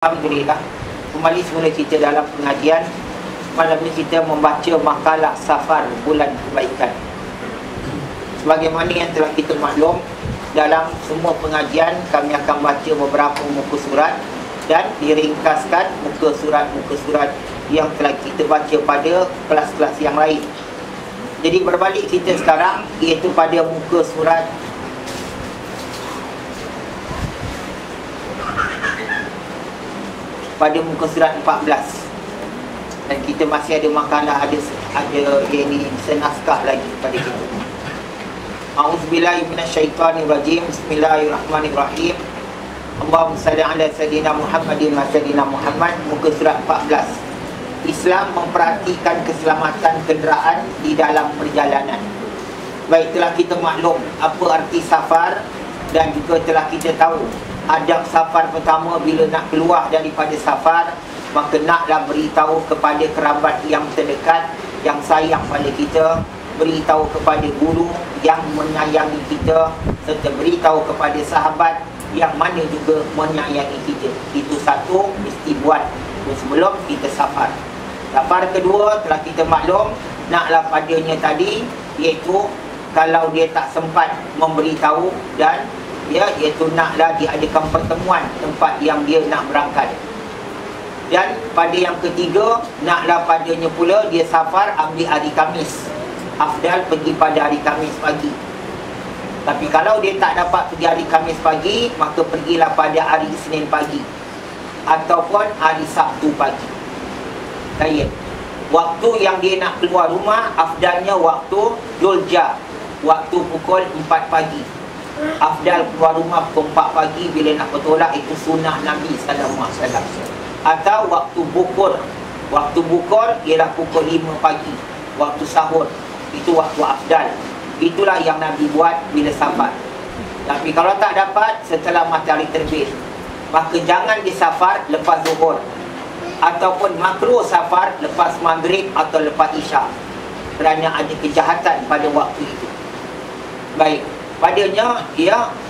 Alhamdulillah, kembali semula kita dalam pengajian. Malam ini kita membaca makalah Safar Bulan Kebaikan. Sebagaimana yang telah kita maklum, dalam semua pengajian kami akan baca beberapa muka surat dan diringkaskan muka surat yang telah kita baca pada kelas-kelas yang lain. Jadi berbalik kita sekarang, iaitu pada muka surat surat 14. Dan kita masih ada makalah, ada yang ini senaskah lagi pada kita. A'udzubillahi minasyaitanirrajim. Bismillahirrahmanirrahim. Allahumma salli ala sayyidina Muhammadin wa sayyidina Muhammad. Muka surat 14. Islam memperhatikan keselamatan kenderaan di dalam perjalanan. Baik, telah kita maklum apa arti safar, dan juga telah kita tahu adab safar pertama. Bila nak keluar daripada safar, maka naklah beritahu kepada kerabat yang terdekat, yang sayang pada kita, beritahu kepada guru yang menyayangi kita, serta beritahu kepada sahabat yang mana juga menyayangi kita. Itu satu mesti buat sebelum kita safar. Safar kedua telah kita maklum, naklah padanya tadi, iaitu kalau dia tak sempat memberitahu, dan iaitu naklah diadakan pertemuan tempat yang dia nak berangkat. Dan pada yang ketiga, naklah padanya pula dia safar ambil hari Khamis. Afdal pergi pada hari Khamis pagi. Tapi kalau dia tak dapat pergi hari Khamis pagi, maka pergilah pada hari Isnin pagi ataupun hari Sabtu pagi. Baik. Waktu yang dia nak keluar rumah, afdalnya waktu Dulja, waktu pukul 4 pagi. Afdal keluar rumah pukul 4 pagi bila nak bertolak, itu sunnah Nabi sallallahu alaihi wasallam. Atau waktu bukur. Waktu bukur ialah pukul 5 pagi. Waktu sahur, itu waktu afdal. Itulah yang Nabi buat bila safar. Tapi kalau tak dapat setelah matahari terbit, maka jangan disafar lepas zuhur, ataupun makruh safar lepas maghrib atau lepas isyak, kerana ada kejahatan pada waktu itu. Baik, padanya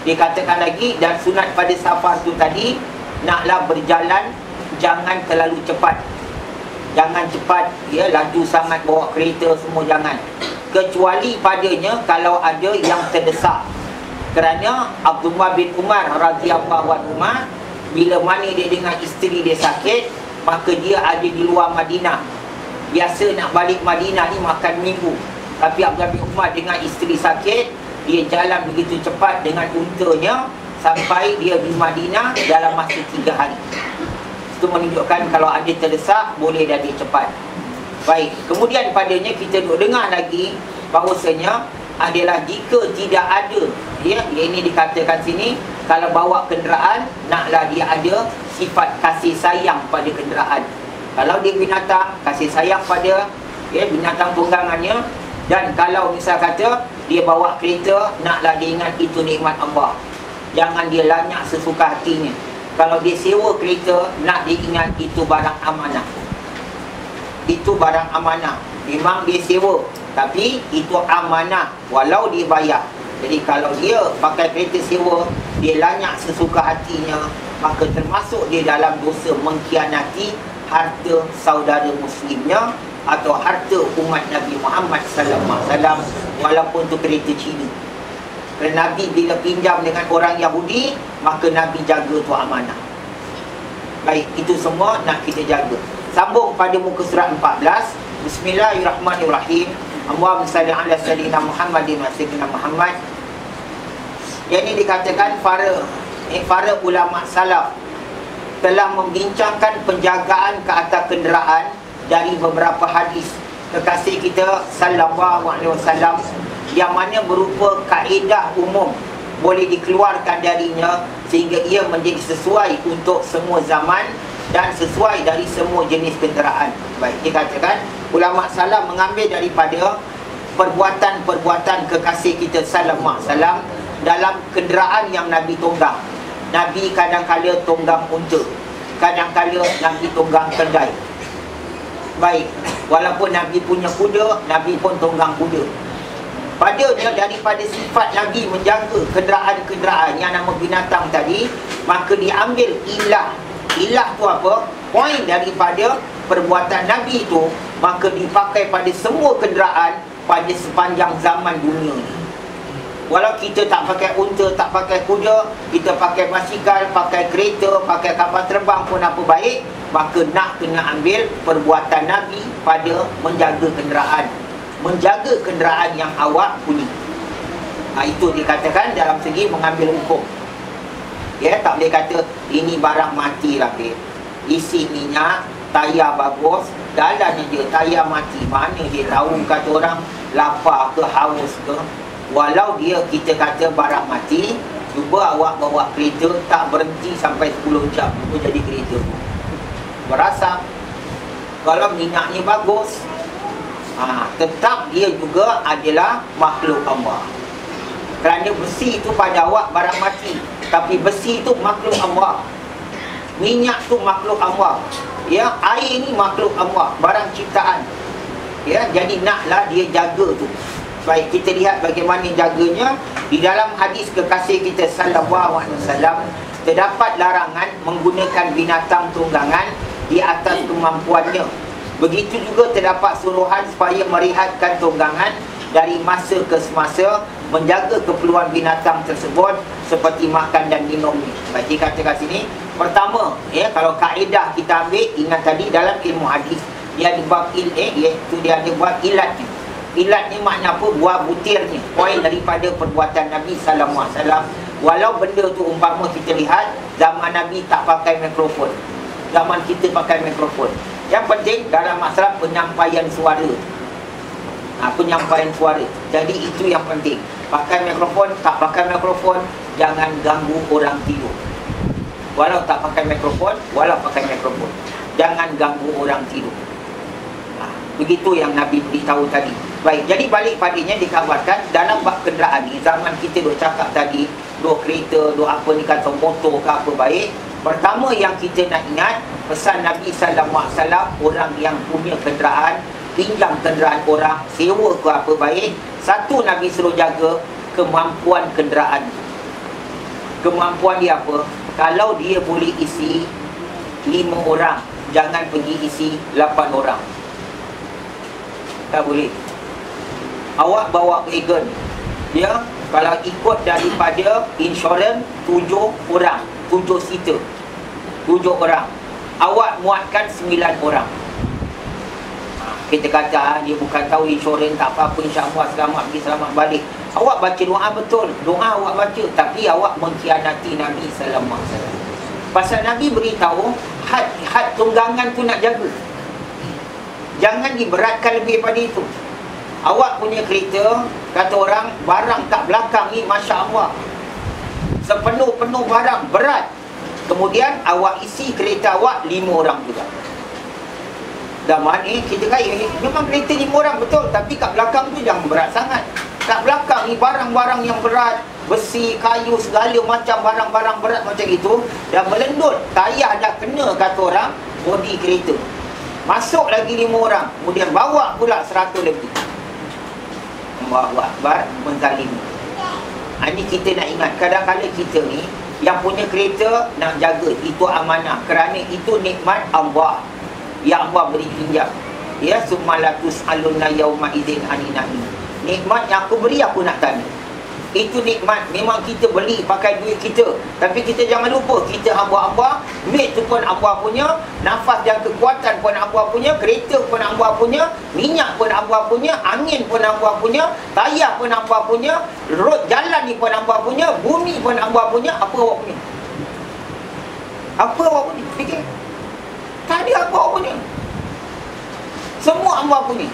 dikatakan lagi, dan sunat pada safar tu tadi, naklah berjalan jangan terlalu cepat. Jangan cepat, laju sangat bawa kereta semua, jangan. Kecuali padanya kalau ada yang terdesak. Kerana Abdullah bin Umar radhiyallahu anhu, bila mana dia dengan isteri dia sakit, maka dia ada di luar Madinah. Biasa nak balik Madinah ni makan minggu. Tapi Abdullah bin Umar dengan isteri sakit, dia jalan begitu cepat dengan untanya sampai dia di Madinah dalam masa 3 hari. Itu menunjukkan kalau ada terdesak, boleh dah dia cepat. Baik, kemudian padanya kita duk dengar lagi bahawasanya adalah jika tidak ada, yang ini dikatakan sini, kalau bawa kenderaan, naklah dia ada sifat kasih sayang pada kenderaan. Kalau dia binatang, kasih sayang pada binatang tunggangannya. Dan kalau misal kata dia bawa kereta, naklah dia ingat itu nikmat Allah. Jangan dia lanyak sesuka hatinya. Kalau dia sewa kereta, nak dia ingat itu barang amanah. Itu barang amanah. Memang dia sewa, tapi itu amanah walau dia bayar. Jadi kalau dia pakai kereta sewa, dia lanyak sesuka hatinya, maka termasuk dia dalam dosa mengkhianati harta saudara muslimnya atau harta umat Nabi Muhammad sallallahu alaihi wasallam, walaupun tu kereta Cina. Kerana Nabi bila pinjam dengan orang Yahudi, maka Nabi jaga tu amanah. Baik, itu semua nak kita jaga. Sambung pada muka surat 14. Bismillahirrahmanirrahim. Allahumma salli ala sayyidina Muhammadin wa sayyidina Muhammad. Yang ini dikatakan para ulama salaf telah membincangkan penjagaan ke atas kenderaan dari beberapa hadis kekasih kita sallallahu alaihi wasallam, yang mana berupa kaedah umum boleh dikeluarkan darinya, sehingga ia menjadi sesuai untuk semua zaman dan sesuai dari semua jenis kenderaan. Baik, dikatakan ulama salaf mengambil daripada perbuatan-perbuatan kekasih kita sallallahu alaihi wasallam dalam kenderaan yang Nabi tunggang. Nabi kadang-kala tunggang unta, kadang-kala Nabi tunggang kedai. Baik, walaupun Nabi punya kuda, Nabi pun tunggang kuda. Padanya daripada sifat Nabi menjaga kenderaan-kenderaan yang nama binatang tadi, maka diambil ilah Ilah tu apa? Poin daripada perbuatan Nabi tu, maka dipakai pada semua kenderaan pada sepanjang zaman dunia ni. Walau kita tak pakai unta, tak pakai kuda, kita pakai basikal, pakai kereta, pakai kapal terbang pun apa baik, maka nak kena ambil perbuatan Nabi pada menjaga kenderaan. Menjaga kenderaan yang awak punya. Itu dikatakan dalam segi mengambil hukum. Ya, tak boleh kata ini barang mati lah, isi minyak, tayar bagus, jalan je tayar mati. Mana dia tahu kata orang lapar ke haus ke. Walau dia kita kata barang mati, cuba awak bawa kereta tak berhenti sampai 10 jam itu jadi kereta berasap. Kalau minyaknya bagus, tetap dia juga adalah makhluk Allah. Kerana besi itu pada awak barang mati, tapi besi itu makhluk Allah. Minyak tu makhluk Allah. Ya, air ni makhluk Allah, barang ciptaan. Ya, jadi naklah dia jaga tu. Baik, kita lihat bagaimana jaganya. Di dalam hadis kekasih kita sallallahu alaihi wasallam terdapat larangan menggunakan binatang tunggangan di atas kemampuannya. Begitu juga terdapat suruhan supaya merehatkan tunggangan dari masa ke semasa, menjaga keperluan binatang tersebut seperti makan dan minumnya. Baik, dikatakan sini pertama, ya, kalau kaedah kita ambil, ingat tadi dalam ilmu hadis dia ada bab iaitu dia ada bab ilatnya. Ilatnya makna apa? Buah butirnya, poin daripada perbuatan Nabi sallallahu alaihi wasallam. Walau benda tu umpama kita lihat zaman Nabi tak pakai mikrofon, zaman kita pakai mikrofon. Yang penting dalam masalah penyampaian suara, penyampaian suara. Jadi itu yang penting. Pakai mikrofon, tak pakai mikrofon, jangan ganggu orang tidur. Walau tak pakai mikrofon, walau pakai mikrofon, jangan ganggu orang tidur. Begitu yang Nabi beritahu tadi. Baik, jadi balik padanya dikabarkan dalam bab kenderaan ni, zaman kita duk cakap tadi, duk kereta, duk apa ni kata motor ke apa baik. Pertama yang kita nak ingat, pesan Nabi sallallahu alaihi wasallam, orang yang punya kenderaan, pinjam kenderaan orang, sewa ke apa baik, satu Nabi suruh jaga kemampuan kenderaan. Kemampuan dia apa? Kalau dia boleh isi 5 orang, jangan pergi isi 8 orang. Tak boleh. Awak bawa wagon, dia kalau ikut daripada insurans 7 orang, 7 seater, 7 orang. Awak muatkan 9 orang. Kita kata dia bukan tahu insurans, tak apa-apa, insya-Allah selamat pergi selamat balik. Awak baca doa betul, doa awak baca, tapi awak mengkhianati Nabi sallallahu alaihi wasallam. Pasal Nabi beritahu had tunggangan tu nak jaga. Jangan diberatkan lebih daripada itu. Awak punya kereta, kata orang, barang kat belakang ni Masya Allah, sepenuh-penuh barang, berat. Kemudian awak isi kereta awak 5 orang juga. Zaman ni kita kaya, memang kereta 5 orang betul, tapi kat belakang tu jangan berat sangat. Kat belakang ni barang-barang yang berat, besi, kayu, segala macam barang-barang berat macam itu, dah melendut, tayar dah kena kata orang bodi kereta. Masuk lagi 5 orang, kemudian bawa pula 100 lebih. Allahu Akbar, menzalimi. Ini kita nak ingat, kadang-kadang kita ni yang punya kereta nak jaga, itu amanah, kerana itu nikmat Allah yang Allah beri pinjam. Ya, sumalatus alunna yauma idzin anin na'im. Nikmat yang aku beri, aku nak tanya. Itu nikmat, memang kita beli pakai duit kita, tapi kita jangan lupa kita hamba-hamba. Duit tu pun hamba punya, nafas dan kekuatan pun hamba punya, kereta pun hamba punya, minyak pun hamba punya, angin pun hamba punya, tayar pun hamba punya, road jalan ni pun hamba punya, bumi pun hamba punya. Apa awak punya? Apa awak punya? Fikir. Tak ada apa awak punya. Semua hamba punya.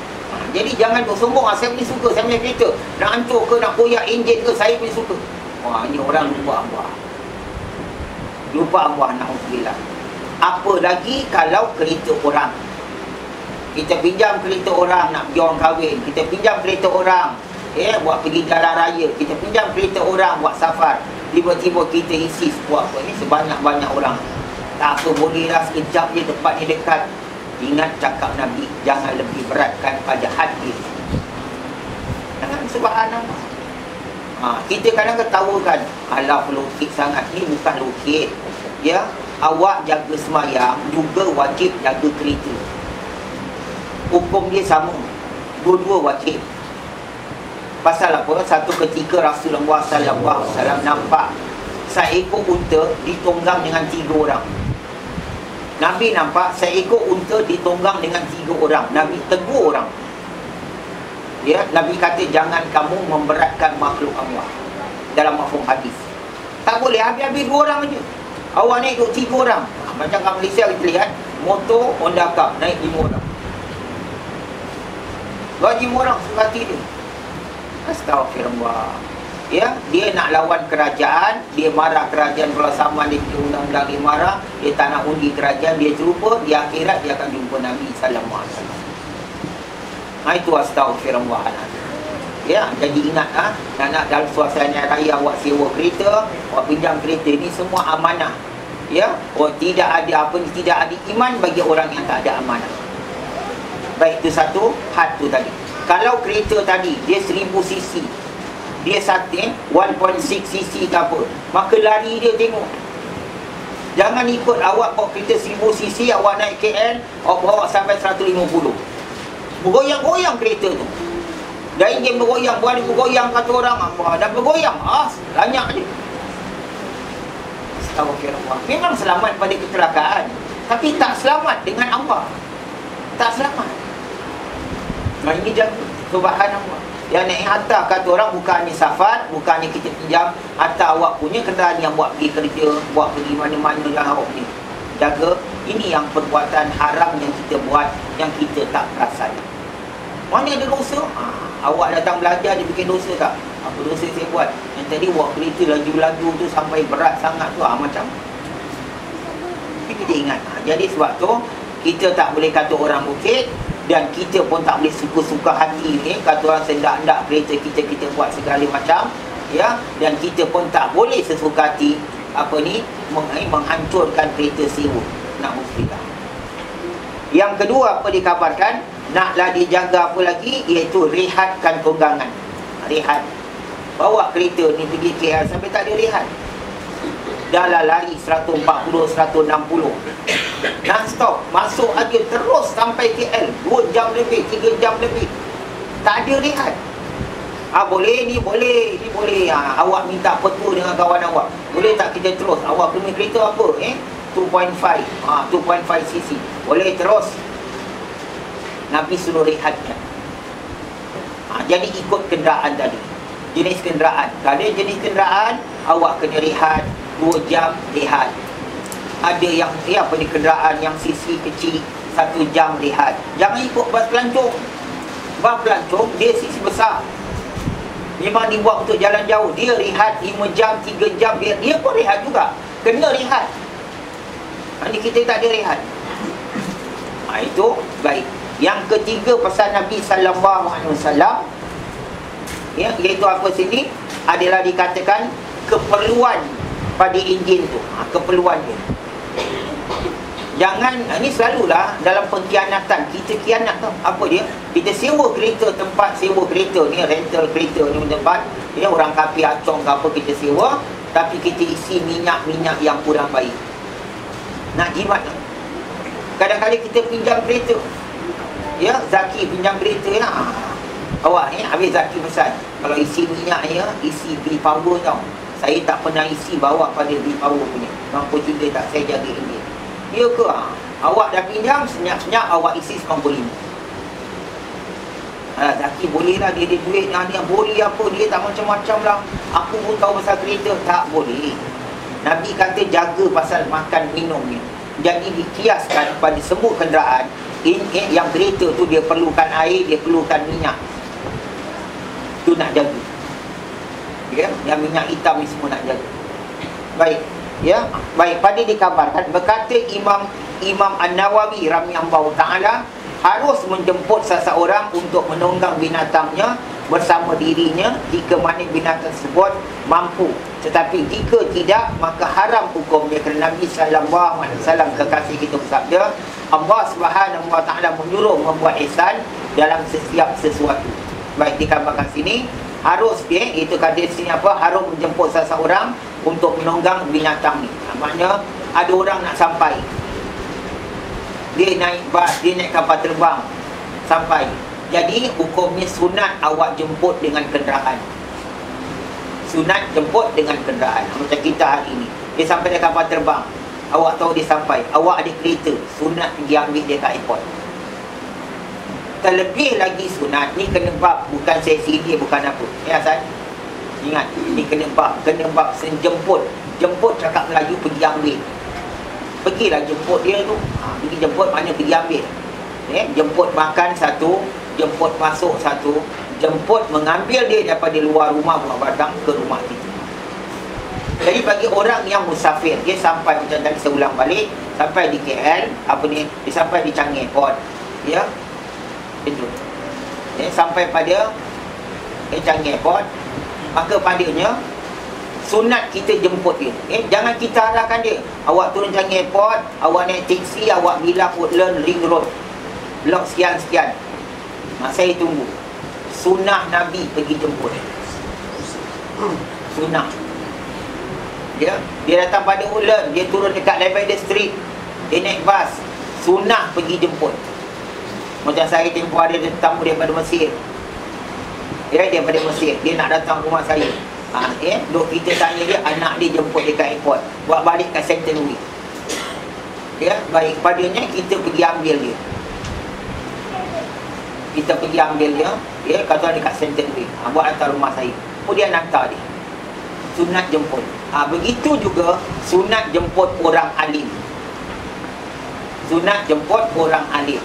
Jadi jangan bersombong, saya punya suka, saya punya kereta, nak hancur ke, nak koyak enjin ke, saya punya suka. Wah, ini orang lupa Allah. Lupa Allah, na'udzubillah. Apa lagi kalau kereta orang. Kita pinjam kereta orang nak pergi orang kahwin, kita pinjam kereta orang buat pergi jalan raya, kita pinjam kereta orang buat safar. Tiba-tiba kita isi sebuah apa ni, sebanyak-banyak orang. Tak apa, bolehlah sekejap je, tempatnya dekat. Ingat cakap Nabi, jangan lebih beratkan pada hati. Jangan, subhanallah. Kita kadang ketawakan, alah pelukit sangat. Ni bukan lukit, ya. awak jaga semayang juga wajib jaga kereta. Hukum dia sama, dua-dua wajib. Pasal apa? Satu ketika Rasulullah SAW nampak seekor unta ditunggang dengan 3 orang. Nabi nampak seekor unta ditunggang dengan 3 orang. Nabi tegur orang. Ya, Nabi kata jangan kamu memberatkan makhluk Allah. Dalam mafhum hadis. Tak boleh habis-habis 2 orang aja. Awak naik duk 3 orang. Macam kat Malaysia kita lihat motor Honda Cup naik 5 orang. Bagi 5 orang suka hati dia. Astagfirullah. Ya, dia nak lawan kerajaan, dia marah kerajaan kalau sama dia undang-undang, dia marah, dia tak nak undi kerajaan, dia terlupa, di akhirat dia akan jumpa Nabi sallallahu alaihi wasallam. Itu astagfirullah. Ya, jadi ingat nak dalam suasana raya awak sewa kereta, awak pinjam kereta ni semua amanah. Ya, tidak ada apa ni, tidak ada iman bagi orang yang tak ada amanah. Baik, itu satu had tu tadi. Kalau kereta tadi dia 1000 cc, dia setting 1.6 cc ke apa, maka lari dia tengok. Jangan ikut awak bawa kereta 1000 cc, awak naik KL, awak bawa sampai 150. Bergoyang-goyang kereta tu. Dah ingin bergoyang, buat bergoyang kata orang apa, dah bergoyang, banyak dia. Astagfirullah. Memang selamat pada kecelakaan, tapi tak selamat dengan Allah. Tak selamat. Nah, ini jaga. Subhanallah. Yang naik harta kata orang bukannya safar, bukannya kita pinjam harta awak punya kenderaan yang buat pergi kerja, buat pergi mana-mana yang awak ni. Jaga. Ini yang perbuatan haram yang kita buat, yang kita tak perasan. Mana ada dosa? Awak datang belajar, dia bikin dosa tak? Apa dosa saya buat? Yang tadi buat kereta laju-laju tu sampai berat sangat tu, macam. Tapi kita ingat. Jadi sebab tu, kita tak boleh kata orang bukit, dan kita pun tak boleh suka-suka hati ni kata orang sendak-sendak kereta kita buat segala macam, ya. Dan kita pun tak boleh sesuka hati menghancurkan kereta sewa. Na'udzubillah. Yang kedua apa dikabarkan, naklah dijaga apa lagi, iaitu rehatkan tunggangan. Rehat. Bawa kereta ni pergi KL sampai tak ada rehat. Dah lah lari 140, 160 non-stop, masuk aja terus sampai KL 2 jam lebih, 3 jam lebih, tak ada rehat. Boleh ni, boleh ni, boleh. Awak minta petua dengan kawan awak, boleh tak kita terus, awak punya kereta apa 2.5 2.5 cc, boleh terus. Nabi suruh rehatkan. Jadi ikut kenderaan tadi, jenis kenderaan. Kalau ada jenis kenderaan, awak kena rehat 2 jam rehat. Ada yang kenderaan yang sisi kecil 1 jam rehat. Jangan ikut bas pelancong. Bas pelancong dia sisi besar, memang dibuat untuk jalan jauh. Dia rehat 5 jam, 3 jam, dia pun rehat juga. Kena rehat. Ini kita tak ada rehat. Itu baik. Yang ketiga pasal Nabi sallallahu alaihi wasallam, iaitu apa sini, adalah dikatakan keperluan pada enjin tu. Keperluan dia. Jangan, ini selalulah dalam pengkhianatan, kita khianat tau. Apa dia? Kita sewa kereta, tempat sewa kereta ni, rental kereta ni tempat, orang kapi acong ke apa kita sewa, tapi kita isi minyak-minyak yang kurang baik. Nak jimat lah. Kadang-kadang kita pinjam kereta, Zaki pinjam kereta awak ni, habis Zaki pesan, kalau isi minyak isi V-Power tau. Saya tak pernah isi bawa pada V-Power punya. Mampu juga tak saya jaga ini. Ya ke? Awak dah pinjam, senyap-senyap awak isi 95. Zaki boleh lah, dia ada duit dia boleh apa, dia tak macam-macam lah. Aku pun tahu pasal kereta. Tak boleh. Nabi kata jaga pasal makan minum ni. Jadi dikiaskan pada semua kenderaan, yang kereta tu dia perlukan air, dia perlukan minyak. Tu nak jaga. Yang minyak hitam ni semua nak jaga. Baik. Baik, pada dikabarkan berkata Imam An-Nawawi rahimahullah taala, harus menjemput seseorang untuk menunggang binatangnya bersama dirinya jika mana binatang tersebut mampu. Tetapi jika tidak, maka haram hukumnya, kerana Nabi sallallahu alaihi wasallam kekasih kita bersabda, Allah Subhanahu wa taala menyuruh membuat ihsan dalam setiap sesuatu. Baik, dikabarkan sini harus itu kata sini harus menjemput seseorang untuk menunggang binatang ni. Maknanya ada orang nak sampai, dia naik bas, dia naik kapal terbang sampai. Jadi hukumnya sunat awak jemput dengan kenderaan. Sunat jemput dengan kenderaan. Macam kita hari ini, dia sampai di kapal terbang, awak tahu dia sampai, awak ada kereta, sunat pergi ambil dia kat airport. Terlebih lagi sunat ni kena bab, bukan sesi dia, bukan apa. Ya Hasan? Ingat, ni kena bab senjemput. Jemput cakap Melayu, pergi ambil. Pergilah jemput dia tu. Pergi jemput maknanya pergi ambil. Jemput makan satu, jemput masuk satu, jemput mengambil dia daripada luar rumah buat batang ke rumah kita. Jadi bagi orang yang musafir, dia sampai macam tadi saya ulang balik, sampai di KL, dia sampai di Changi Airport. Ya. Itu. Sampai pada Changi Airport, maka padanya sunat kita jemput dia. Jangan kita arahkan dia. Awak turun Changi Airport, awak naik teksi, awak bilang Woodland Ring Road, blok sekian-sekian. Saya tunggu. Sunnah Nabi pergi jemput. Sunnah. Dia datang pada Woodland, dia turun dekat Lavender Street, dia naik bas, sunnah pergi jemput. Macam saya tempoh hari ada tetamu daripada Mesir. Daripada Mesir, dia nak datang rumah saya. Dok kita tanya dia, anak dia jemput dia kat airport, buat balik kat Centenary. Baik, padanya kita pergi ambil dia. Kita pergi ambil dia, kata dekat Centenary, buat hantar rumah saya. Kemudian hantar dia. Sunat jemput. Begitu juga sunat jemput orang alim. Sunat jemput orang alim.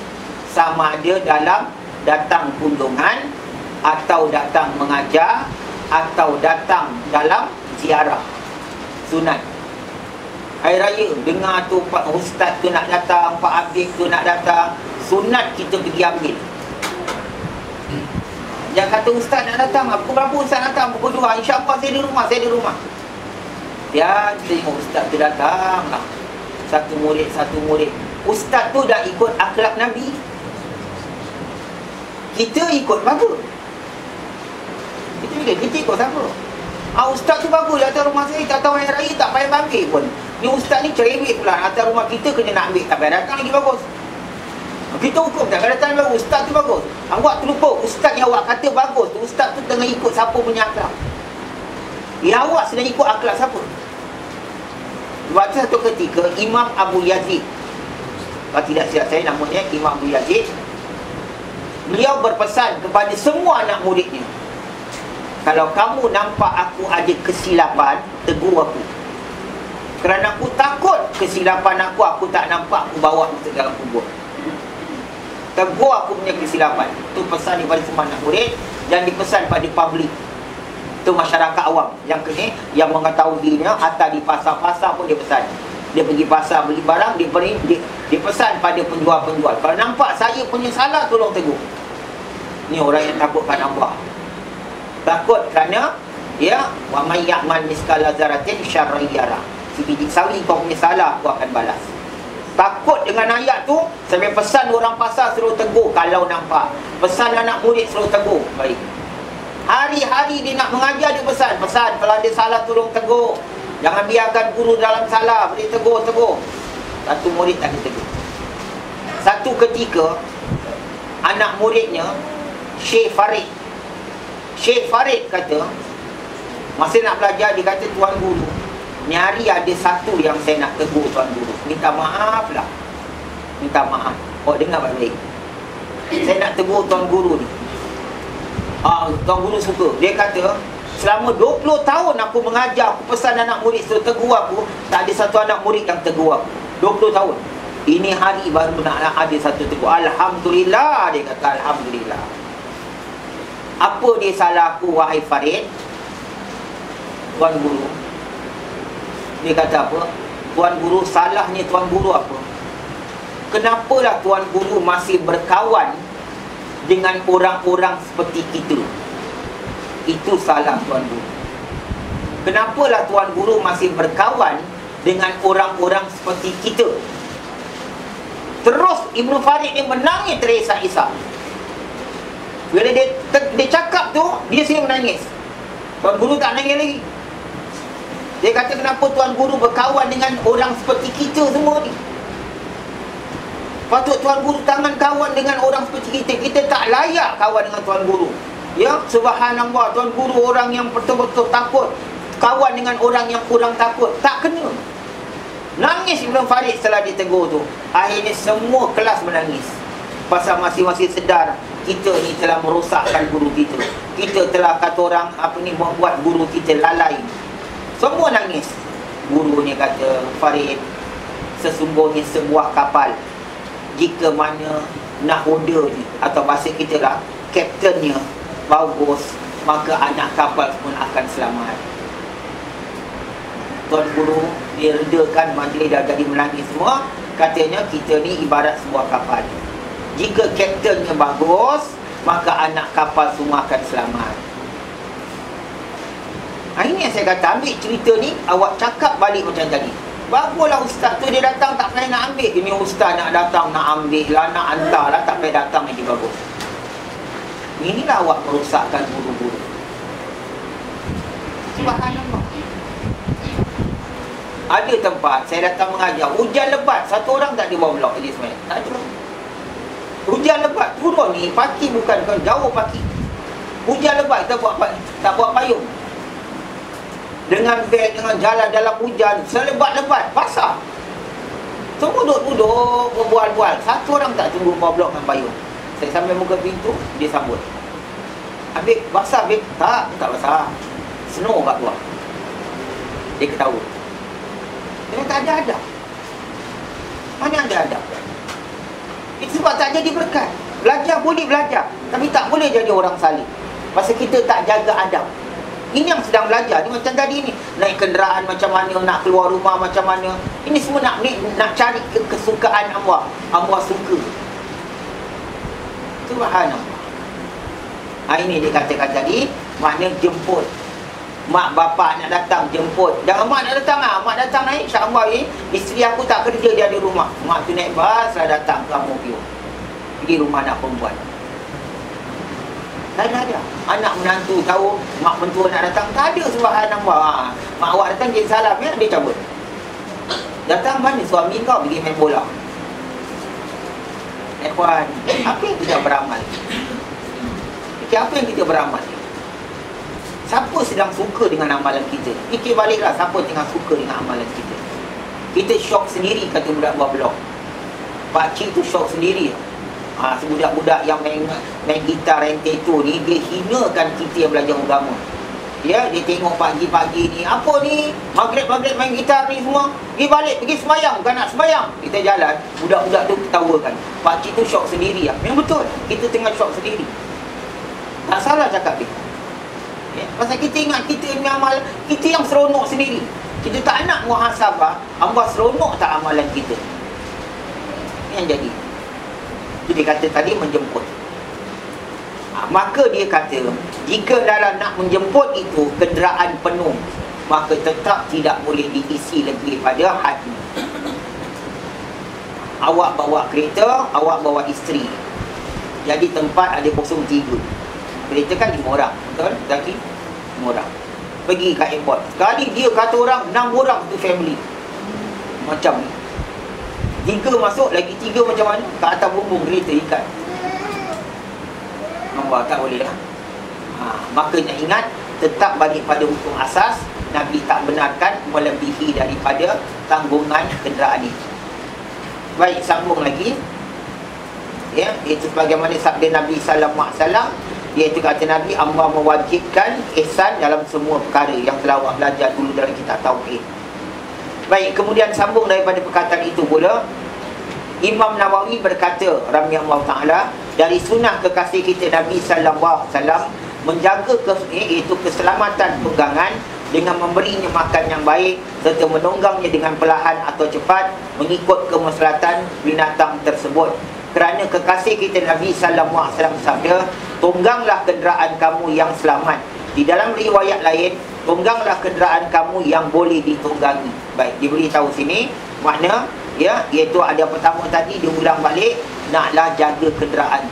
Sama ada dalam datang kunjungan, atau datang mengajar, atau datang dalam ziarah. Sunat. Hari raya, dengar tu Pak Ustaz tu nak datang, Pak Abid tu nak datang, sunat kita pergi ambil. Jangan kata Ustaz nak datang, pukul berapa Ustaz datang? Pukul 2, insyaAllah saya di rumah. Ya, kita tengok Ustaz tu datang lah. Satu murid. Ustaz tu dah ikut akhlak Nabi. Kita ikut apa? Kita ikut siapa? Ustaz tu bagus datang rumah saya, tak tahu hari raya tak payah panggil pun. Ni Ustaz ni cerewet pula, datang rumah kita kena nak ambil, tak payah datang lagi bagus. Kita hukum tak payah datang bagus, Ustaz tu bagus. Awak terlupa, Ustaz yang awak kata bagus tu, Ustaz tu tengah ikut siapa punya akhlak. Awak sedang ikut akhlak siapa? Sebab tu satu ketika Imam Abu Yazid, kalau tidak silap saya namanya Imam Abu Yazid, beliau berpesan kepada semua anak muridnya, kalau kamu nampak aku ada kesilapan, tegur aku. Kerana aku takut kesilapan aku tak nampak, aku bawa masuk dalam kubur. Tegur aku punya kesilapan. Itu pesan daripada semua anak murid, dan dipesan pada publik. Itu masyarakat awam yang mengetahuinya. Hatta di pasar-pasar pun dia pesan. Dia pergi pasar beli barang, dia pesan pada penjual-penjual, kalau nampak saya punya salah, tolong tegur. Ni orang yang takutkan Allah. Takut kerana wa may ya'mal miskala dzarratin syarran yarah. Sebiji sawi kau punya salah, aku akan balas. Takut dengan ayat tu, sampai pesan orang pasar suruh tegur kalau nampak. Pesan anak murid suruh tegur. Baik. Hari-hari dia nak mengajar, dia pesan kalau ada salah tolong tegur. Jangan biarkan guru dalam salah, boleh tegur. Satu murid tak ditegur. Satu ketika anak muridnya Syekh Farid kata, masa nak belajar, dia kata, Tuan Guru, ni hari ada satu yang saya nak tegur Tuan Guru. Minta maaf. Dengar baik-baik. Saya nak tegur Tuan Guru ni. Tuan Guru suka. Dia kata, selama 20 tahun aku mengajar, aku pesan anak murid suruh tegur aku, tak ada satu anak murid yang tegur aku. 20 tahun. Ini hari baru nak ada satu tegur. Alhamdulillah, dia kata, Alhamdulillah. Apa dia salah aku, wahai Farid? Tuan Guru, dia kata apa? Tuan Guru, salahnya Tuan Guru apa? Kenapalah Tuan Guru masih berkawan dengan orang-orang seperti kita? Itu salah Tuan Guru. Kenapalah Tuan Guru masih berkawan dengan orang-orang seperti kita? Terus Ibnu Farid ni menangis terisak-isak. Bila dia cakap tu, dia sini menangis. Tuan Guru tak nangis lagi. Dia kata kenapa Tuan Guru berkawan dengan orang seperti kita semua ni? Patut Tuan Guru tangan kawan dengan orang seperti kita. Kita tak layak kawan dengan Tuan Guru. Ya, subhanallah, Tuan Guru orang yang betul-betul takut kawan dengan orang yang kurang takut. Tak kena. Nangis Ibn Farid setelah ditegur tu. Akhirnya semua kelas menangis. Pasal masing-masing sedar kita ni telah merosakkan guru kita. Kita telah kata orang membuat guru kita lalai. Semua nangis. Gurunya kata, Farid, sesungguhnya sebuah kapal, jika mana nahoda ni, atau bahasa kita lah, kaptennya bagus, maka anak kapal pun akan selamat. Tuan Guru dia redakan majlis dah jadi menangis semua. Katanya kita ni ibarat sebuah kapal. Jika kaptennya bagus, maka anak kapal semua akan selamat. Ini yang saya kata, ambil cerita ni, awak cakap balik macam tadi. Baguslah ustaz tu dia datang tak payah nak ambil. Ini ustaz nak datang nak ambil lah, nak hantar lah, tak payah datang lagi bagus. Inilah awak merosakkan guru-guru. Subhanallah. Ada tempat saya datang mengajar, hujan lebat, satu orang tak ada bawa blok lagi sebenarnya. Tak ada. Hujan lebat, turun ni, paki bukan jauh paki. Hujan lebat, tak buat payung. Dengan beg, dengan jalan dalam hujan, selebat-lebat, basah. Semua duduk-duduk, berbual-bual. Satu orang tak tunggu bawa blok dengan payung. Saya sampai muka pintu, dia sambut. Habis, basah habis? Tak basah. Snow kat luar. Dia ketawa. Dia tak ada adab. Mana ada adab? Itu sebab tak jadi berkat. Belajar boleh belajar, tapi tak boleh jadi orang salih. Pasal kita tak jaga adab. Ini yang sedang belajar. Ni macam tadi ni, naik kenderaan macam mana, nak keluar rumah macam mana. Ini semua nak cari kesukaan Allah. Allah suka. Subhanallah. Ini dia katakan tadi, makna jemput. Mak bapak nak datang jemput. Jangan mak nak datang lah. Mak datang naik, insya-Allah isteri aku tak kerja, dia ada rumah. Mak tu naik bas lah datang ke Amokyo. Pergi rumah anak perempuan. Tak ada. Anak menantu tahu mak mentua nak datang, tak ada. Subhanallah. Mak awak datang jadi salam ya, dia cabut. Datang mana suami kau pergi main bola. Puan, apa yang kita beramal? Apa yang kita beramal? Siapa sedang suka dengan amalan kita? Fikir baliklah, siapa tengah suka dengan amalan kita? Kita syok sendiri, kata budak buah blok. Pakcik tu syok sendiri. Sebudak-budak yang main gitar rente tu ni, dia hinakan kita yang belajar agama. Ya, dia tengok pagi-pagi ni, apa ni? Maghrib-maghrib main gitar ni semua. Pergi balik, pergi sembayang, bukan nak sembayang. Kita jalan, budak-budak tu ketawakan. Pakcik tu syok sendiri. Memang betul, kita tengah syok sendiri. Tak salah cakap dia. Ya, pasal kita ingat kita ni amal, kita yang seronok sendiri. Kita tak nak muhasabah, Allah seronok tak amalan kita. Ini yang jadi. Dia kata tadi menjemput. Maka dia kata, jika dalam nak menjemput itu kenderaan penuh, maka tetap tidak boleh diisi lebih pada hadnya. Awak bawa kereta, awak bawa isteri. Jadi tempat ada kosong 3. Kereta kan 5 orang, betul? Lagi 5 orang. Pergi kat airport. Sekali dia kata orang 6 orang tu family. Macam ni. 3 masuk, lagi 3 macam mana? Kat atas bumbung kereta ikat. Nampak tak boleh lah. Maka nak ingat, tetap balik pada hukum asas. Nabi tak benarkan melebihi daripada tanggungan kenderaan ini. Baik, sambung lagi. Ya, itu sebagaimana sabda Nabi sallallahu alaihi wasallam, iaitu kata Nabi, Allah mewajibkan ihsan dalam semua perkara yang telah awak belajar dulu dalam kitab Tauhid. Baik, kemudian sambung daripada perkataan itu pula, Imam Nawawi berkata, rahimahullah ta'ala, dari sunnah kekasih kita Nabi sallallahu alaihi wasallam menjaga iaitu keselamatan pegangan dengan memberinya makan yang baik serta menunggangnya dengan perlahan atau cepat mengikut kemaslahatan binatang tersebut. Kerana kekasih kita Nabi sallallahu alaihi wasallam sabda, tungganglah kenderaan kamu yang selamat. Di dalam riwayat lain, tungganglah kenderaan kamu yang boleh ditunggangi. Baik, diberitahu sini makna ya, iaitu ada pertama tadi dia ulang balik, naklah jaga kenderaan.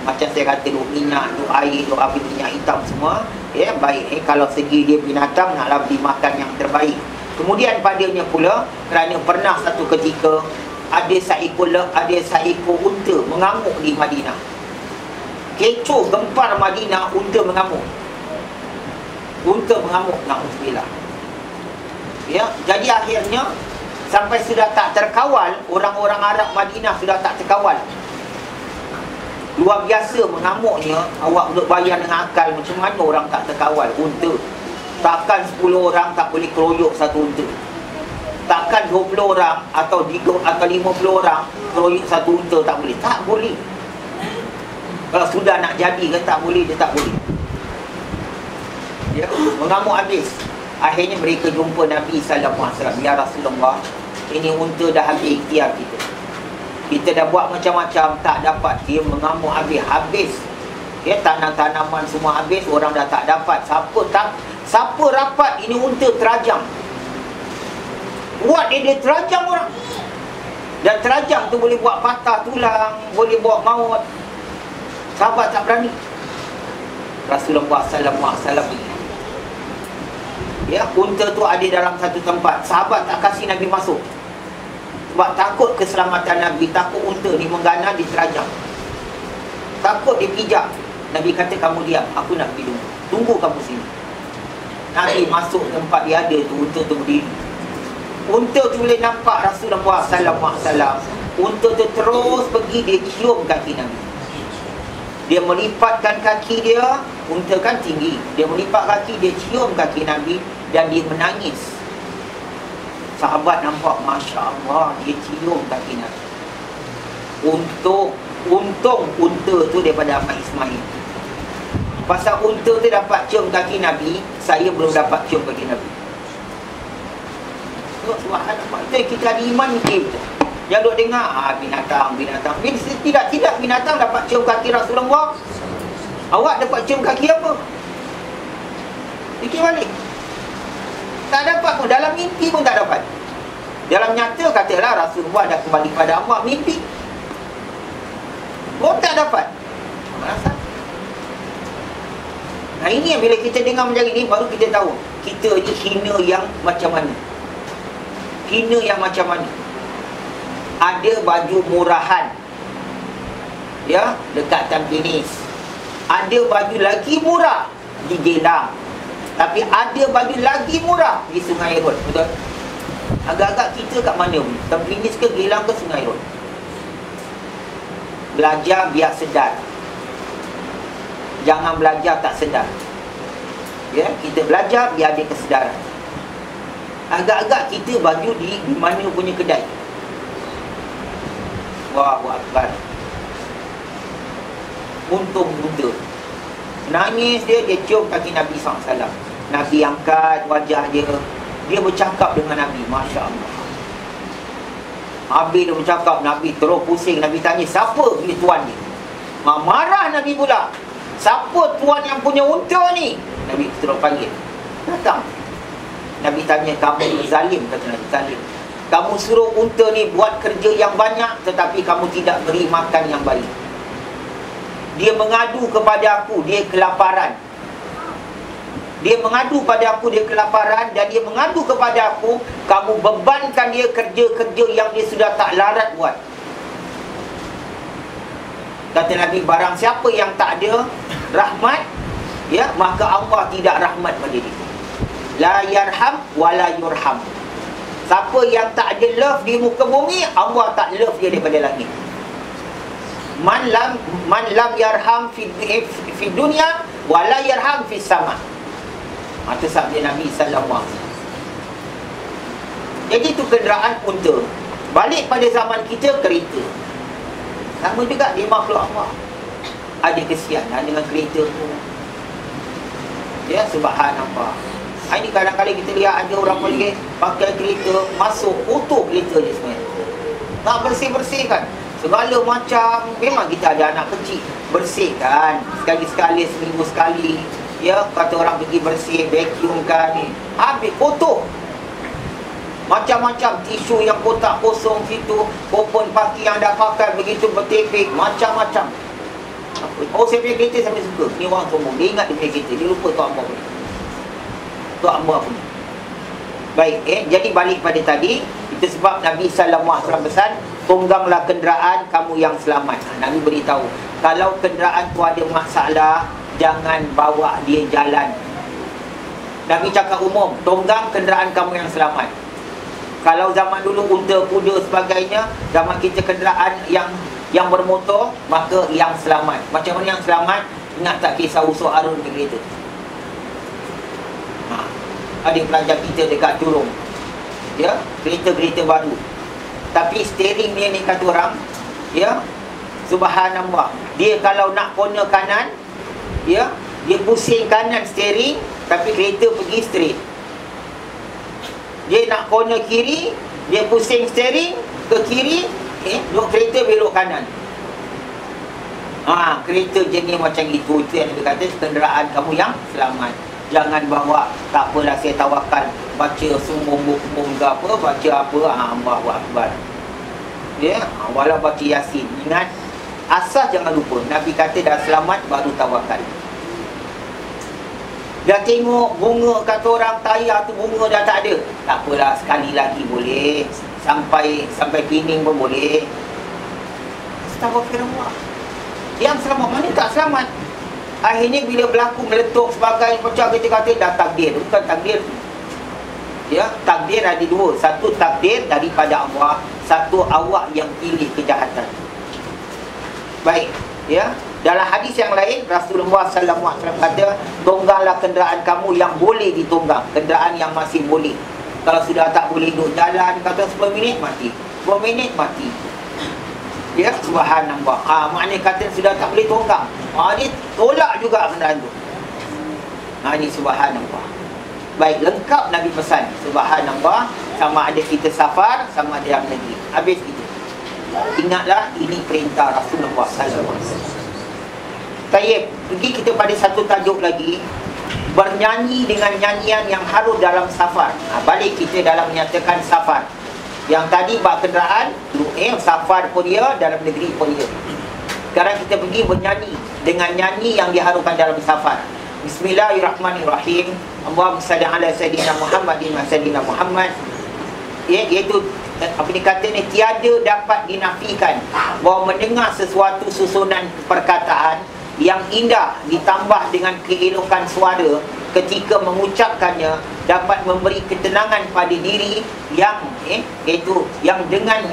Macam saya kata tu, minyak tu, air tu, minyak hitam semua, Ya, baik. Kalau segi dia binatang, naklah dimakan yang terbaik. Kemudian padanya pula, kerana pernah satu ketika ada seekor unta mengamuk di Madinah. Kecoh gempar Madinah, unta mengamuk. Unta mengamuk, na'udzubillah. Ya, jadi akhirnya sampai sudah tak terkawal, orang-orang Arab Madinah sudah tak terkawal. Luar biasa mengamuknya. Awak duduk bayar dengan akal, macam mana orang tak terkawal unta. Takkan 10 orang tak boleh keroyok satu unta. Takkan 20 orang atau 50 orang keroyok satu unta, tak boleh. Tak boleh. Kalau sudah nak jadi kan tak boleh, dia tak boleh. Ya, mengamuk habis. Akhirnya mereka jumpa Nabi SAW. Ya Rasulullah, ini unta dah habis ikhtiar kita. Kita dah buat macam-macam, tak dapat. Dia mengamuk habis. Ya, tanaman semua habis, orang dah tak dapat. Siapa rapat ini unta terajang. Buat dia terajang orang. Dan terajang tu boleh buat patah tulang, boleh buat maut. Sahabat tak berani. Rasulullah SAW. Ya, unta tu ada dalam satu tempat. Sahabat tak kasih Nabi masuk. Sebab takut keselamatan Nabi, takut unta ni menggana diterajang. Takut dia pijak. Nabi kata, kamu diam, aku nak pergi dulu. Tunggu kamu sini. Nabi masuk tempat dia ada tu, unta tu berdiri. Unta tu boleh nampak Rasulullah SAW. Unta tu terus pergi, dia cium kaki Nabi. Dia melipatkan kaki dia, unta kan tinggi. Dia melipat kaki, dia cium kaki Nabi dan dia menangis. Sahabat nampak, Masya Allah, dia cium kaki Nabi. Untung unta tu daripada Ahmad Ismail. Pasal unta tu dapat cium kaki Nabi, saya belum dapat cium kaki Nabi. Subhanallah. Itu kita ada iman kita. Yang duk dengar, binatang. Tidak binatang dapat cium kaki Rasulullah. Awak dapat cium kaki apa? Fikir balik. Tak dapat pun, dalam mimpi pun tak dapat. Dalam nyata katalah Rasulullah dah kembali pada Allah, mimpi pun tak dapat. Merasa. Nah, ini yang bila kita dengar macam ini, baru kita tahu kita ni hina yang macam mana. Hina yang macam mana. Ada baju murahan, ya, dekat Tampines. Ada baju lagi murah di Gelang. Tapi ada baju lagi murah di Sungai Road. Betul? Agak-agak kita kat mana pun? Tampines ke Gelang ke Sungai Road? Belajar biar sedar. Jangan belajar tak sedar. Ya, kita belajar biar ada kesedaran. Agak-agak kita baju di mana punya kedai. Allahu Akbar. Untung buta. Nangis dia cium kaki Nabi SAW. Nabi angkat wajah dia. Dia bercakap dengan Nabi. Masya Allah. Habis dia bercakap, Nabi terus pusing. Nabi tanya, siapa ni tuan ni? Marah Nabi pula. Siapa tuan yang punya unta ni? Nabi terus panggil. Datang. Nabi tanya, kamu zalim? Kata Nabi, zalim. Kamu suruh unta ni buat kerja yang banyak, tetapi kamu tidak beri makan yang baik. Dia mengadu kepada aku, dia kelaparan. Dia mengadu pada aku, dia kelaparan. Dan dia mengadu kepada aku, kamu bebankan dia kerja-kerja yang dia sudah tak larat buat. Kata Nabi, barang siapa yang tak ada rahmat, ya, maka Allah tidak rahmat pada dia. La yarham wa la yurham. Siapa yang tak ada love di muka bumi, Allah tak love dia daripada langit. Man lam yarham fi dunya wa la yarham fi sama. Itu sabda Nabi SAW. Jadi itu kenderaan unta. Balik pada zaman kita, kereta. Sama juga dia makhluk Allah. Ada kesianan dengan kereta tu. Ya, subhanallah. Ini kadang-kadang kita lihat ada orang boleh pakai kereta, masuk auto kereta je sebenarnya. Tak bersih-bersihkan segala macam. Memang kita ada anak kecil, bersihkan sekali-sekali, seminggu sekali. Ya, kata orang pergi bersih, vacuum kan ni. Habis kotor. Macam-macam tisu yang kotak kosong situ, kupon parking yang dah pakai begitu bertepik, macam-macam. Oh, saya punya kereta sampai suka. Ni orang sombong. Dia ingat dia punya kereta. Dia lupa Tok Ambo punya. Tok Ambo punya. Baik, jadi balik pada tadi. Itu sebab Nabi SAW pesan, tungganglah kenderaan kamu yang selamat. Nabi beritahu, kalau kenderaan tu ada masalah, jangan bawa dia jalan. Nabi cakap umum, tunggang kenderaan kamu yang selamat. Kalau zaman dulu unta, kuda sebagainya, zaman kita kenderaan yang bermotor, maka yang selamat. Macam mana yang selamat? Ingat tak kisah usul Harun ke kereta? Ada pelajar kita dekat Jurong, ya, kereta-kereta baru. Tapi steering dia ni kata orang, ya, subhanallah, dia kalau nak corner kanan, ya, dia pusing kanan steering, tapi kereta pergi straight. Dia nak corner kiri, dia pusing steering ke kiri, kereta belok kanan. Kereta jenis macam itu. Itu yang dia kata kenderaan kamu yang selamat. Jangan bawa, tak apalah saya tawakal, baca sumbung-bumbung ke apa, baca apa, Allahu Akbar. Ya, walau baca Yasin. Ingat, asas jangan lupa. Nabi kata dah selamat baru tawakal. Dah tengok bunga, kata orang tayar tu bunga dah tak ada, tak apalah, sekali lagi boleh. Sampai pining pun boleh. Astagfirullah. Yang selamat mana tak selamat. Akhirnya bila berlaku meletup sebagainya, macam kita kata dah takdir. Bukan takdir. Ya, takdir ada dua. Satu takdir daripada Allah, satu awak yang pilih kejahatan. Baik, ya. Dalam hadis yang lain, Rasulullah SAW kata, tungganglah kenderaan kamu yang boleh ditunggang, kenderaan yang masih boleh. Kalau sudah tak boleh duduk jalan, kata 10 minit mati, 10 minit mati. Ya, subhanallah. Maknanya kata sudah tak boleh tunggang, dia tolak juga kenderaan tu. Ini subhanallah. Baik, lengkap Nabi pesan, subhanallah. Sama ada kita safar, sama ada dalam negeri. Habis itu. Ingatlah, ini perintah Rasulullah SAW. Tayyib, pergi kita pada satu tajuk lagi, bernyanyi dengan nyanyian yang harus dalam safar. Balik kita dalam menyatakan safar. Yang tadi bab kenderaan, safar pun dia, dalam negeri pun dia. Sekarang kita pergi bernyanyi dengan nyanyi yang diharukan dalam safar. Bismillahirrahmanirrahim. Allahumma salli ala sayyidina Muhammadin wa sayyidina Muhammad. Iaitu apa dikata ni, tiada dapat dinafikan bahawa mendengar sesuatu susunan perkataan yang indah ditambah dengan keelokan suara ketika mengucapkannya dapat memberi ketenangan pada diri yang iaitu yang dengan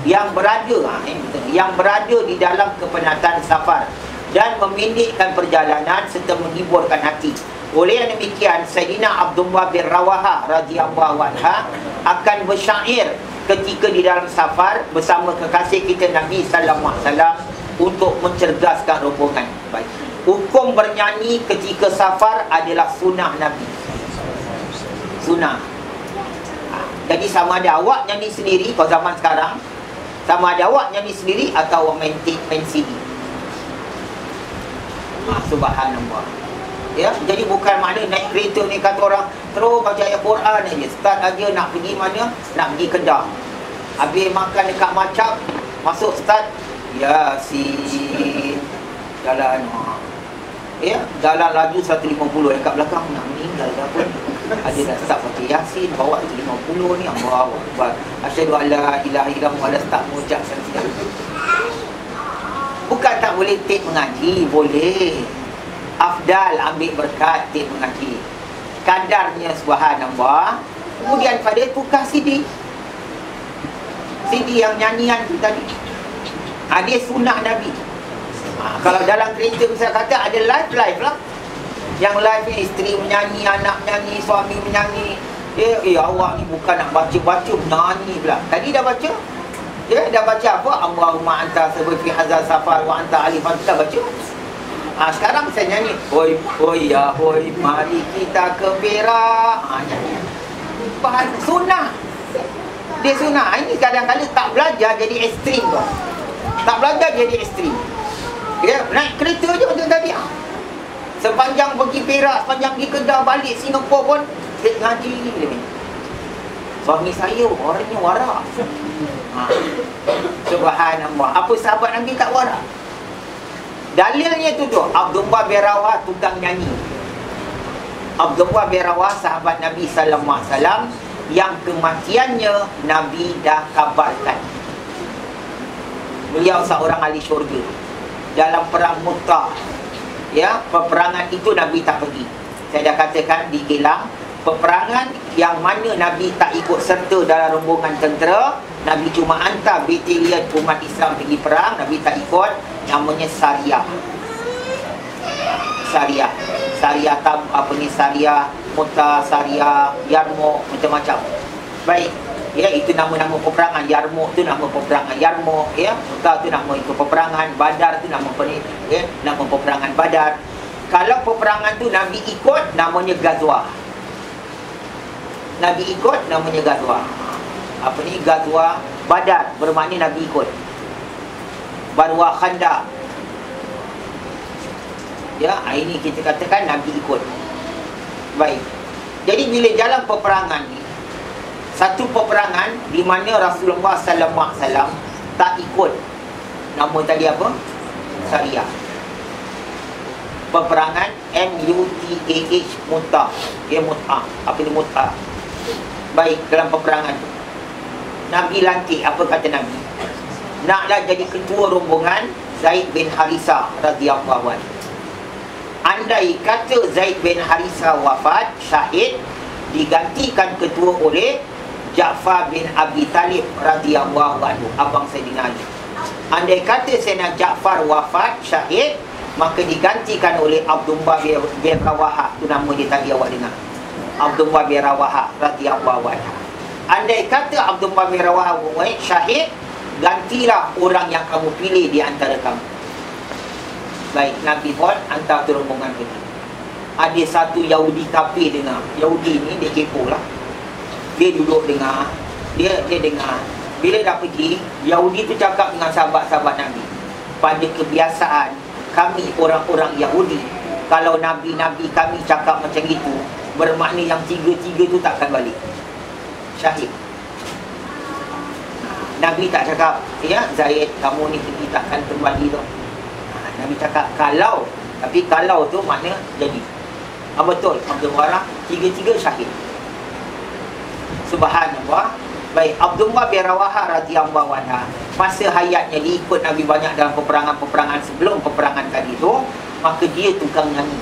yang berada di dalam kepenatan safar dan memendekkan perjalanan serta menghiburkan hati. Oleh yang demikian, Sayyidina Abdullah bin Rawaha radhiyallahu anha akan bersyair ketika di dalam safar bersama kekasih kita Nabi sallallahu alaihi wasallam untuk mencerdaskan rombongan. Baik. Hukum bernyanyi ketika safar adalah sunnah Nabi. Sunnah. Jadi sama ada awak nyanyi sendiri, kalau zaman sekarang, sama ada awak nyanyi sendiri atau awak main CD. Subhanallah. Ya, jadi bukan makna naik kereta ni kata orang terus baca ayat Quran aja. Start aja nak pergi mana? Nak pergi Kedah. Habis makan dekat Macap, masuk start Yasin. Jalan jalan laju 150 dekat belakang nak meninggal ke apa. Ada dah start baca Yasin, bawa 150 ni, Allahu Akbar. Asyhadu an la ilaha illallah, ada start mengucap saja. Bukan tak boleh take mengaji, boleh. Afdal ambil berkat take mengaji. Kadarnya subhanallah. Kemudian pada tukar CD. CD yang nyanyian tu tadi. Dia sunnah Nabi. Kalau dalam kereta bisa kata ada live lah. Yang live ni isteri menyanyi, anak menyanyi, suami menyanyi. Awak ni bukan nak baca-baca, menyanyi pula. Tadi dah baca? Dah baca apa? Allahumma anta sabir fi hazal safar wa anta alifan, kita baca. Sekarang saya nyanyi, hoi mari kita ke Perak. Nyanyi. Sunnah. Dia sunnah. Ini kadang-kadang tak belajar jadi ekstrim tu. Tak belajar jadi ekstrim. Naik kereta je macam tadi. Sepanjang pergi Perak, sepanjang pergi Kedah, balik Singapura pun ngaji lagi. Suami saya orangnya warak. Subhanallah. Apa sahabat Nabi tak warak? Dalilnya tu Abdullah bin Rawah tukang nyanyi. Abdullah bin Rawah sahabat Nabi sallallahu alaihi wasallam yang kematiannya Nabi dah kabarkan. Beliau seorang ahli syurga. Dalam perang Mu'tah, ya, peperangan itu Nabi tak pergi. Saya dah katakan di kilang, peperangan yang mana Nabi tak ikut serta dalam rombongan tentera, Nabi cuma hantar batalion umat Islam pergi perang, Nabi tak ikut, namanya Sariyah. Sariyah. Sariyah Sariyah Mu'tah, Sariyah Yarmouk, macam-macam. Baik. Ya, itu nama-nama peperangan. Yarmouk tu nama peperangan Yarmouk, ya. Mu'tah tu nama itu peperangan. Badar tu nama ya, nama peperangan Badar. Kalau peperangan tu Nabi ikut, namanya Ghazwah. Nabi ikut, namanya Ghazwah. Apa ni? Ghazwah Badar, bermakna Nabi ikut. Barwah Khandaq, ya, ini kita katakan Nabi ikut. Baik. Jadi bila jalan peperangan ni, satu peperangan di mana Rasulullah sallallahu alaihi wasallam tak ikut. Nama tadi apa? Sariyah. Peperangan M-U-T-A-H, Mu'tah. Ya, Mu'tah. Apa ni Mu'tah? Baik, dalam peperangan tu Nabi lantik, apa kata Nabi? Naklah jadi ketua rombongan Zaid bin Harisah radhiyallahu anhu. Andai kata Zaid bin Harisah wafat, syahid, digantikan ketua oleh Ja'far bin Abi Talib radhiyallahu anhu, abang Sayyidina Ali. Andai kata Sayyidina Ja'far wafat, syahid, maka digantikan oleh Abdullah bin Rawahah. Itu nama dia tadi awak dengar, Abdullah bin Rawahah radhiyallahu anhu. Andai kata Abdullah bin Rawahah syahid, gantilah orang yang kamu pilih di antara kamu. Baik, Nabi pun hantar tu rombongan pergi. Ada satu Yahudi kafir dengar. Yahudi ni dia kepo lah. Dia duduk dengar, dia dengar. Bila dah pergi, Yahudi tu cakap dengan sahabat-sahabat Nabi, pada kebiasaan kami orang-orang Yahudi, kalau Nabi-Nabi kami cakap macam itu, bermakna yang tiga-tiga tu takkan balik, syahid. Nabi tak cakap, ya Zaid, kamu ni pergi takkan kembali tu. Nabi cakap kalau, tapi kalau tu makna jadi. Betul, Abdullah tiga-tiga syahid. Subhanallah. Baik, Abdullah bin Rawahah radhiyallahu anhu, masa hayatnya dia ikut Nabi banyak dalam peperangan-peperangan sebelum peperangan tadi tu, maka dia tukang nyanyi.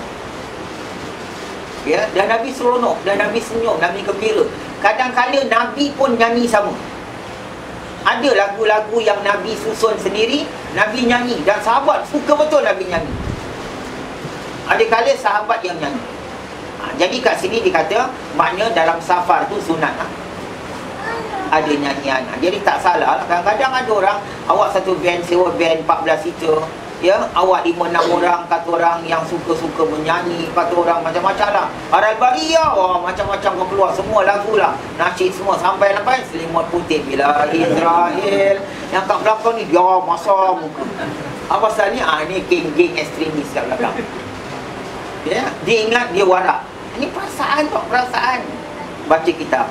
Ya, dan Nabi seronok, dan Nabi senyum, Nabi gembira. Kadang-kadang Nabi pun nyanyi sama. Ada lagu-lagu yang Nabi susun sendiri, Nabi nyanyi, dan sahabat suka betul Nabi nyanyi. Ada kala sahabat yang nyanyi. Jadi kat sini dikata, makna dalam safar tu sunat ada nyanyian. Jadi tak salah. Kadang-kadang ada orang, awak satu band, sewa band 14 seater, ya, awak 5-6 orang, kata orang yang suka-suka menyanyi, kata orang macam-macam lah. Al-Bariyah, macam-macam keluar semua lagu lah, nasyid semua, sampai selimut putih bila Israel. Yang kat belakang ni dia masa muka. Apa pasal ni? Ni geng-geng ekstremis kat belakang. Ya, dia ingat dia warak. Ini perasaan kok, perasaan. Baca kitab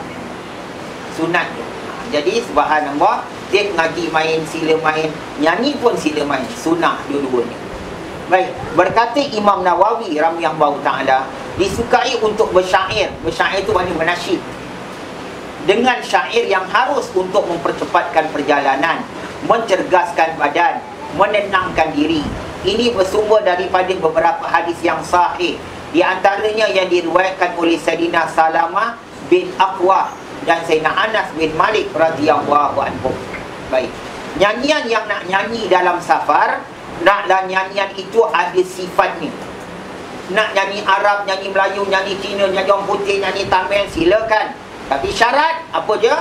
sunat tu. Jadi subhanallah, dia ngaji main, sila main, nyanyi pun sila main, sunnah dua-duanya. Baik, berkata Imam Nawawi rahimahullah ta'ala, disukai untuk bersyair. Bersyair itu maknanya menasyid, dengan syair yang harus untuk mempercepatkan perjalanan, mencergaskan badan, menenangkan diri. Ini bersumber daripada beberapa hadis yang sahih, di antaranya yang diriwayatkan oleh Sayyidina Salamah bin Aqwa dan Sayyidina Anas bin Malik radhiyallahu anhu. Baik, nyanyian yang nak nyanyi dalam safar, naklah nyanyian itu ada sifat ni. Nak nyanyi Arab, nyanyi Melayu, nyanyi Cina, nyanyi orang putih, nyanyi Tamil, silakan. Tapi syarat apa je?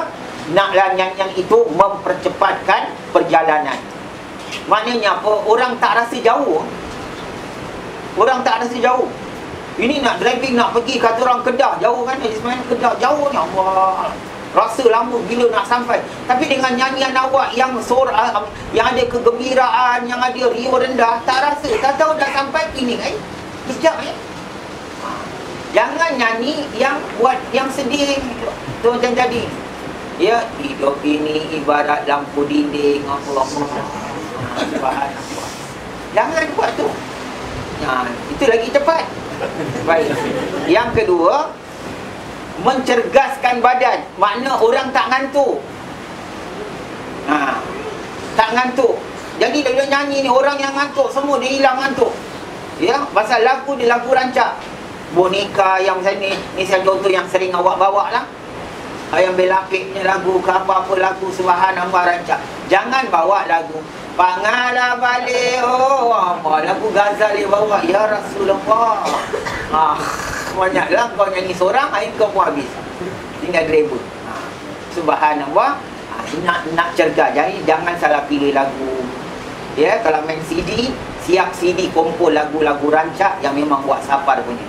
Naklah nyanyian itu mempercepatkan perjalanan. Maknanya apa? Orang tak rasa jauh. Orang tak rasa jauh. Ini nak driving, nak pergi, kata orang Kedah, jauh kan? Kedah jauh ni, Allah, rasa lama bila nak sampai. Tapi dengan nyanyian awak yang yang ada kegembiraan, yang ada rio rendah, tak rasa, tak tahu dah sampai kini kan? Sekejap Jangan nyanyi yang buat yang sedih tu macam tadi. Ya, hidup ini ibarat lampu dinding, Allah. Subhanallah. Jangan buat tu. Itu lagi cepat. Baik. Yang kedua, mencergaskan badan. Makna orang tak ngantuk. Tak ngantuk. Jadi dia nyanyi ni, orang yang ngantuk semua dia hilang ngantuk. Ya, pasal lagu dia lagu rancak. Boneka yang macam ni saya contoh yang sering awak bawa lah. Ayam Belapik punya lagu ke apa-apa lagu Subhanallah rancak. Jangan bawa lagu Pangala balik, lagu Ghazal dia bawa. Ya Rasulullah. Banyaklah kau nyanyi seorang, air kau pun habis. Tinggal driver. Subhanallah. Nak cergas. Jadi jangan salah pilih lagu. Ya, kalau main CD, siap CD kumpul lagu-lagu rancak yang memang buat safar punya.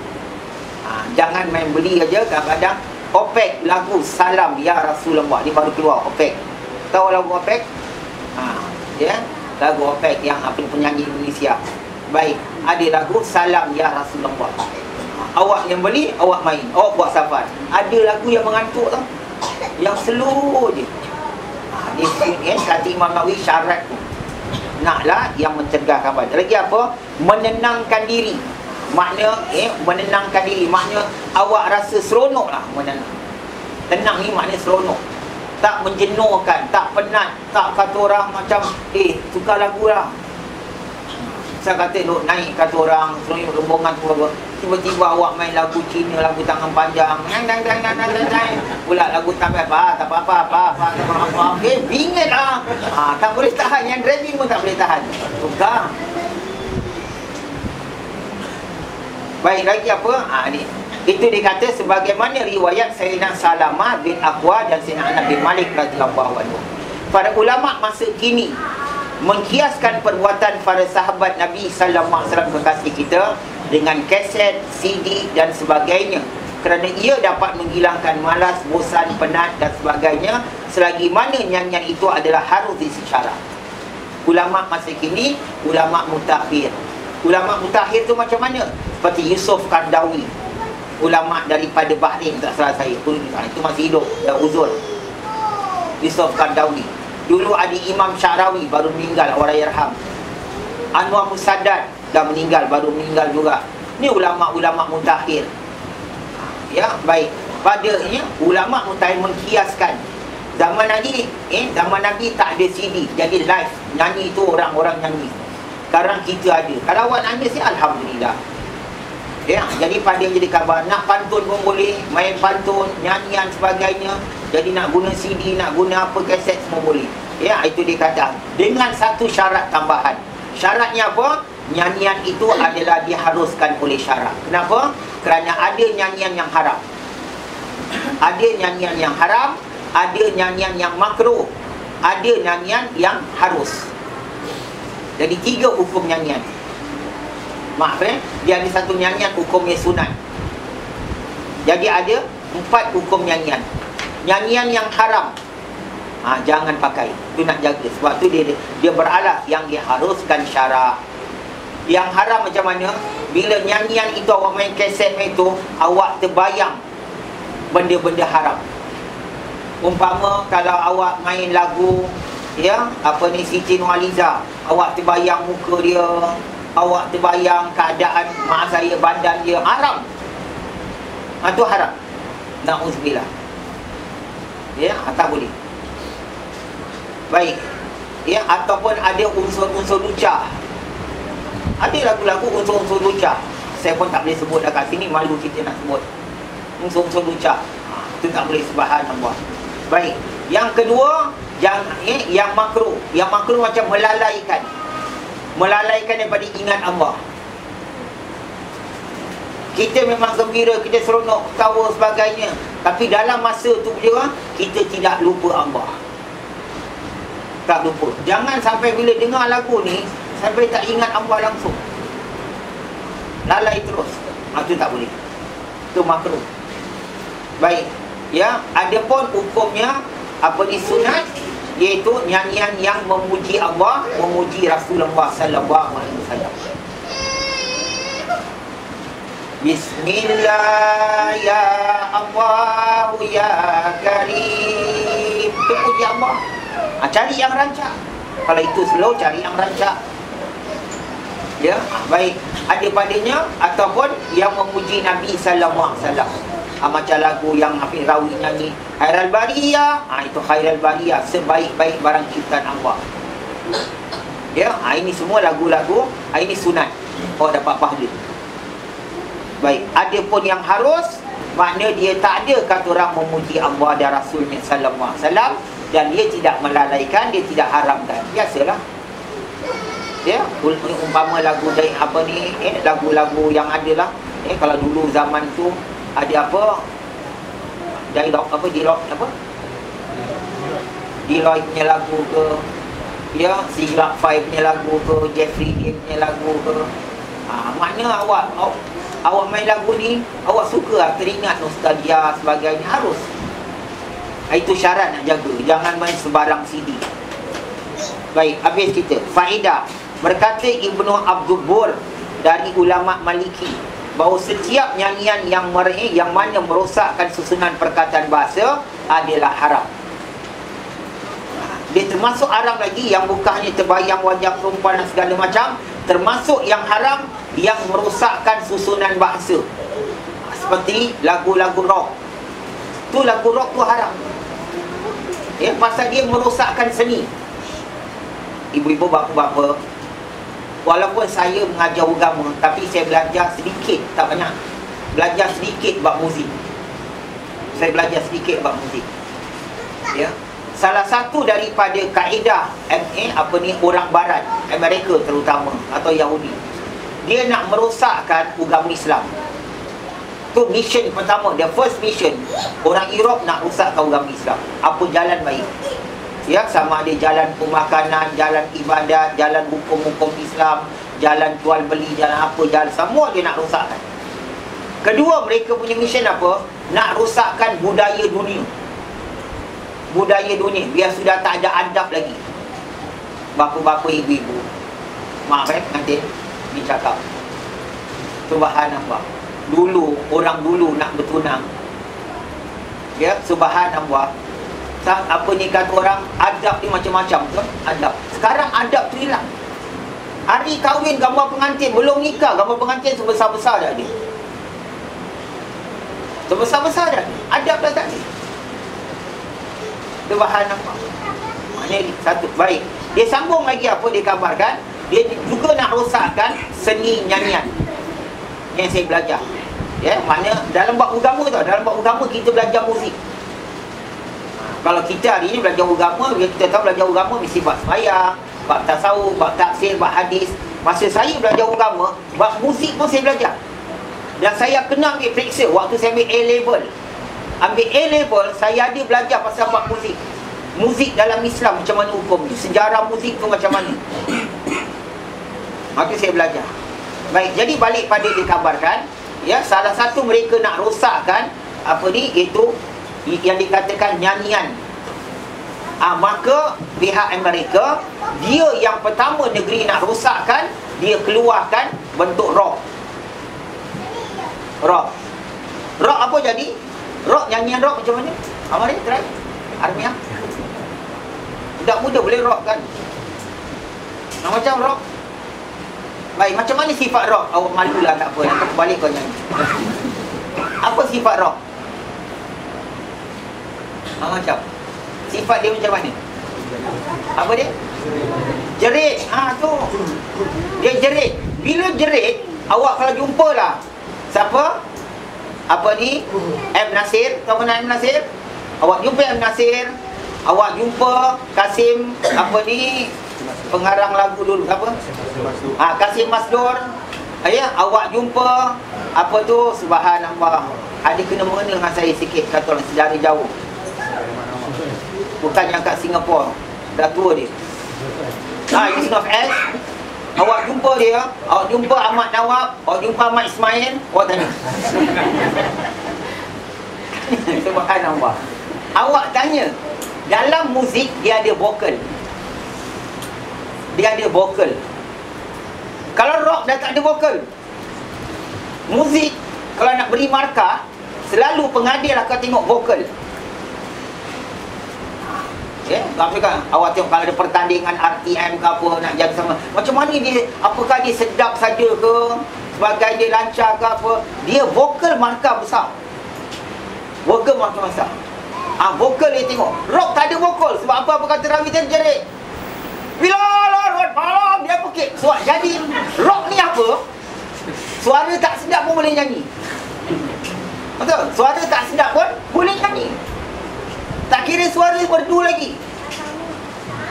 Jangan main beli aja. Kadang-kadang Opek lagu Salam Ya Rasulullah ni baru keluar. Opek, tahu lagu Opek? Ya, lagu Opek yang apa penyanyi Indonesia. Baik, ada lagu Salam Ya Rasulullah. Awak yang beli, awak main, awak buat safar. Ada lagu yang mengantuk tau, yang slow je. Ni kata Imam Nawawi syarat tu. Naklah yang mencegahkan badan. Lagi apa? Menenangkan diri. Makna menenangkan diri. Makna awak rasa seronok lah menenang. Tenang ni makna seronok. Tak menjenuhkan, tak penat. Tak kata orang macam tukar lagu lah. Saya kata duk naik kata orang seronok rombongan tu apa. Tiba-tiba awak main lagu Cina, lagu tangan panjang. Pula lagu tambah tak apa. Bingit lah. Tak boleh tahan. Yang driving pun tak boleh tahan. Tukar. Baik, lagi apa? Ni. Itu dikata sebagaimana riwayat Sayyidina Salamah bin Aqwa dan Sayyidina Anas bin Malik radhiyallahu anhu. Para ulama masa kini mengkiaskan perbuatan para sahabat Nabi sallallahu alaihi wasallam kekasih kita dengan kaset, CD dan sebagainya, kerana ia dapat menghilangkan malas, bosan, penat dan sebagainya, selagi mana nyanyian itu adalah harus disyarat. Ulama masa kini, ulama mutakhir. Ulama mutakhir tu macam mana? Seperti Yusuf Qaradawi, ulama daripada Bahrain, tak salah saya. Itu masih hidup, dah uzur. Yusuf Qaradawi. Dulu ada Imam Syarawi, baru meninggal, Allahyarham. Anwar Musaddad dah meninggal, baru meninggal juga. Ni ulama-ulama mutakhir. Ya, baik. Padanya ulama mutakhir mengkiaskan. Zaman Nabi tak ada CD, jadi live. Nyanyi tu orang-orang nyanyi. Sekarang kita ada. Kalau awak nangis ni alhamdulillah. Ya, jadi pada yang jadi khabar, nak pantun pun boleh, main pantun, nyanyian sebagainya. Jadi nak guna CD, nak guna apa, kaset semua boleh. Ya, itu dikata dengan satu syarat tambahan. Syaratnya apa? Nyanyian itu adalah diharuskan oleh syarak. Kenapa? Kerana ada nyanyian yang haram. Ada nyanyian yang haram, ada nyanyian yang makruh, ada nyanyian yang harus. Jadi 3 hukum nyanyian. Maaf dia ada satu nyanyian hukumnya sunat. Jadi ada 4 hukum nyanyian. Nyanyian yang haram, jangan pakai. Itu nak jaga. Sebab tu dia beralas yang diharuskan syarak. Yang haram macam mana? Bila nyanyian itu awak main kaset itu, awak terbayang benda-benda haram. Umpama kalau awak main lagu Siti Nurhaliza, awak terbayang muka dia, awak terbayang keadaan mak saya, badan dia, haram. Itu haram. Na'udzubillah. Ya, tak boleh. Baik. Ya, ataupun ada unsur-unsur lucah. Ada lagu-lagu unsur-unsur lucah. Saya pun tak boleh sebut dekat sini, malu kita nak sebut. Unsur-unsur lucah. Itu tak boleh, subhanallah. Baik. Yang kedua, yang makruh. Yang makruh macam melalaikan. Melalaikan daripada ingat Allah. Kita memang gembira, kita seronok, ketawa sebagainya. Tapi dalam masa tu juga, kita tidak lupa Allah. Tak lupa. Jangan sampai bila dengar lagu ni, sampai tak ingat Allah langsung. Lalai terus. Itu tak boleh. Itu makruh. Baik. Ya, ada pun hukumnya sunat, iaitu nyanyian yang memuji Allah, memuji Rasulullah sallallahu alaihi wasallam. Bismillah ya Allah ya Karim. Itu puji Allah. Cari yang rancak. Kalau itu slow, cari yang rancak. Ya, baik. Ada padanya ataupun yang memuji Nabi sallallahu alaihi wasallam. Macam lagu yang Hafiz Rawi nyanyi, Khairal Bariyah, itu Khairal Bariyah, sebaik-baik barang ciptaan Allah. Ya, ini semua lagu-lagu, ini sunat. Dapat pahala. Baik, ada pun yang harus, makna dia tak ada kata orang memuji Allah dan Rasulnya sallallahu alaihi wasallam, dan dia tidak melalaikan, dia tidak haramkan. Biasalah. Ya, umpama lagu dari apa ni, lagu-lagu yang ada lah. Kalau dulu zaman tu ada apa? Dialog apa? Dialog apa? Deloitte punya lagu ke, ya, Siglak 5 punya lagu ke, Jeffrey Dean punya lagu ke. Makna awak main lagu ni, awak suka lah, teringat nostalgia sebagainya, harus. Itu syarat nak jaga. Jangan main sebarang CD. Baik, habis kita. Faedah. Berkata Ibnu Abdul Bur dari ulama Maliki, bahawa setiap nyanyian yang mana merosakkan susunan perkataan bahasa adalah haram. Dia termasuk haram lagi yang bukannya terbayang wajah perempuan dan segala macam. Termasuk yang haram yang merosakkan susunan bahasa, seperti lagu-lagu rock. Tu lagu rock tu haram. Pasal dia merosakkan seni. Ibu-ibu, bapa-bapa, walaupun saya mengajar agama, tapi saya belajar sedikit, tak banyak. Belajar sedikit bab muzik. Saya belajar sedikit bab muzik. Ya. Salah satu daripada kaedah orang barat, Amerika terutama, atau Yahudi, dia nak merosakkan agama Islam. Tu mission pertama, the first mission. Orang Europe nak rosakkan agama Islam. Apa jalan baik? Ya, sama ada jalan pemakanan, jalan ibadat, jalan hukum-hukum Islam, jalan jual beli, jalan apa, jalan semua dia nak rosakkan. Kedua, mereka punya mission apa? Nak rosakkan budaya dunia. Budaya dunia, biar sudah tak ada adab lagi. Bapa-bapa, ibu-ibu, maaf nanti dicakap. Subhanallah. Orang dulu nak bertunang, ya, subhanallah. Apa ni kata orang, adab ni macam-macam tu, adab. Sekarang adab tu hilang. Hari kahwin gambar pengantin, belum nikah gambar pengantin sebesar-besar dah dia. Sebesar-besar dah. Adab dah tak ada. Subhanallah. Maknanya satu, baik. Dia sambung lagi apa dia kabarkan, dia juga nak rosakkan seni nyanyian yang saya belajar. Ya, maknanya dalam bab agama tu, dalam bab agama kita belajar muzik. Kalau kita hari ni belajar agama, kita tahu belajar agama mesti bab sembahyang, bab tasawuf, bab tafsir, bab hadis. Masa saya belajar agama, bab muzik pun saya belajar. Dan saya kena ambil periksa waktu saya ambil A-level. Ambil A-level, saya ada belajar pasal bab muzik. Muzik dalam Islam macam mana hukum ni, sejarah muzik tu macam mana. Maka saya belajar. Baik, jadi balik pada dikabarkan, ya, salah satu mereka nak rosakkan apa ni, iaitu yang dikatakan nyanyian. Maka pihak Amerika, dia yang pertama negeri nak rosakkan, dia keluarkan bentuk rock. Rock apa jadi? Rock, nyanyian rock macam mana? Mari try. Armiah. Budak muda boleh rock kan? Macam rock. Baik, macam mana sifat rock? Awak malulah, tak apa. Nanti balik kau nyanyi. Apa sifat rock? Macam sifat dia macam mana? Apa dia? Jerit. Tu dia jerit. Bila jerit, awak kalau jumpa lah siapa? Apa ni? M. Nasir. Tahu kenal M. Nasir? Awak jumpa M. Nasir, awak jumpa Kasim, apa ni, pengarang lagu dulu, apa? Kasim Masdur. Ya, awak jumpa apa tu, subhanallah. Ada kena-mengena dengan saya sikit, kata orang sejarah jauh. Bukan yang kat Singapura, dah tua dia. Yusuf S. Awak jumpa dia, awak jumpa Ahmad Nawab, awak jumpa Ahmad Ismail, awak tanya. Subhanallah. Awak tanya, dalam muzik dia ada vokal. Dia ada vokal. Kalau rock dah tak ada vokal. Muzik, kalau nak beri markah, selalu pengadil akan tengok vokal. Ya, tapi kan awak tengok kalau ada pertandingan RTM ke apa nak jaga sama. Macam mana dia, apakah dia sedap saja ke, sebagai dia lancar ke apa, dia vokal markah besar. Vokal markah besar. Vokal dia tengok. Rock tak ada vokal. Sebab apa kata Rawi terjerit. Bila larut malam dia pekik. Jadi rock ni apa? Suara tak sedap pun boleh nyanyi. Betul? Suara tak sedap pun boleh nyanyi. Tak kira suara merdu lagi.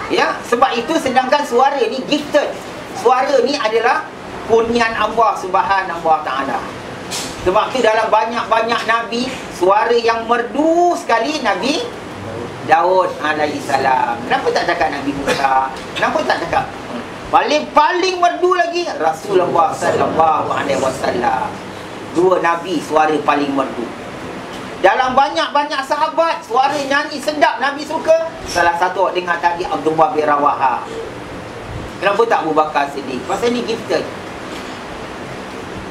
Ya, sebab itu sedangkan suara ni gifted. Suara ni adalah kurniaan Allah Subhanahu Wa Taala. Sebab tu dalam banyak-banyak Nabi, suara yang merdu sekali Nabi Daud alaihi salam. Kenapa tak cakap Nabi Musa? Kenapa tak cakap? Paling merdu lagi Rasulullah sallallahu alaihi wasallam. Dua Nabi suara paling merdu. Dalam banyak-banyak sahabat, suara nyanyi sedap Nabi suka. Salah satu awak dengar tadi, Abdullah bin Rawaha. Kenapa tak Abu Bakar Siddiq? Pasal ni gifted.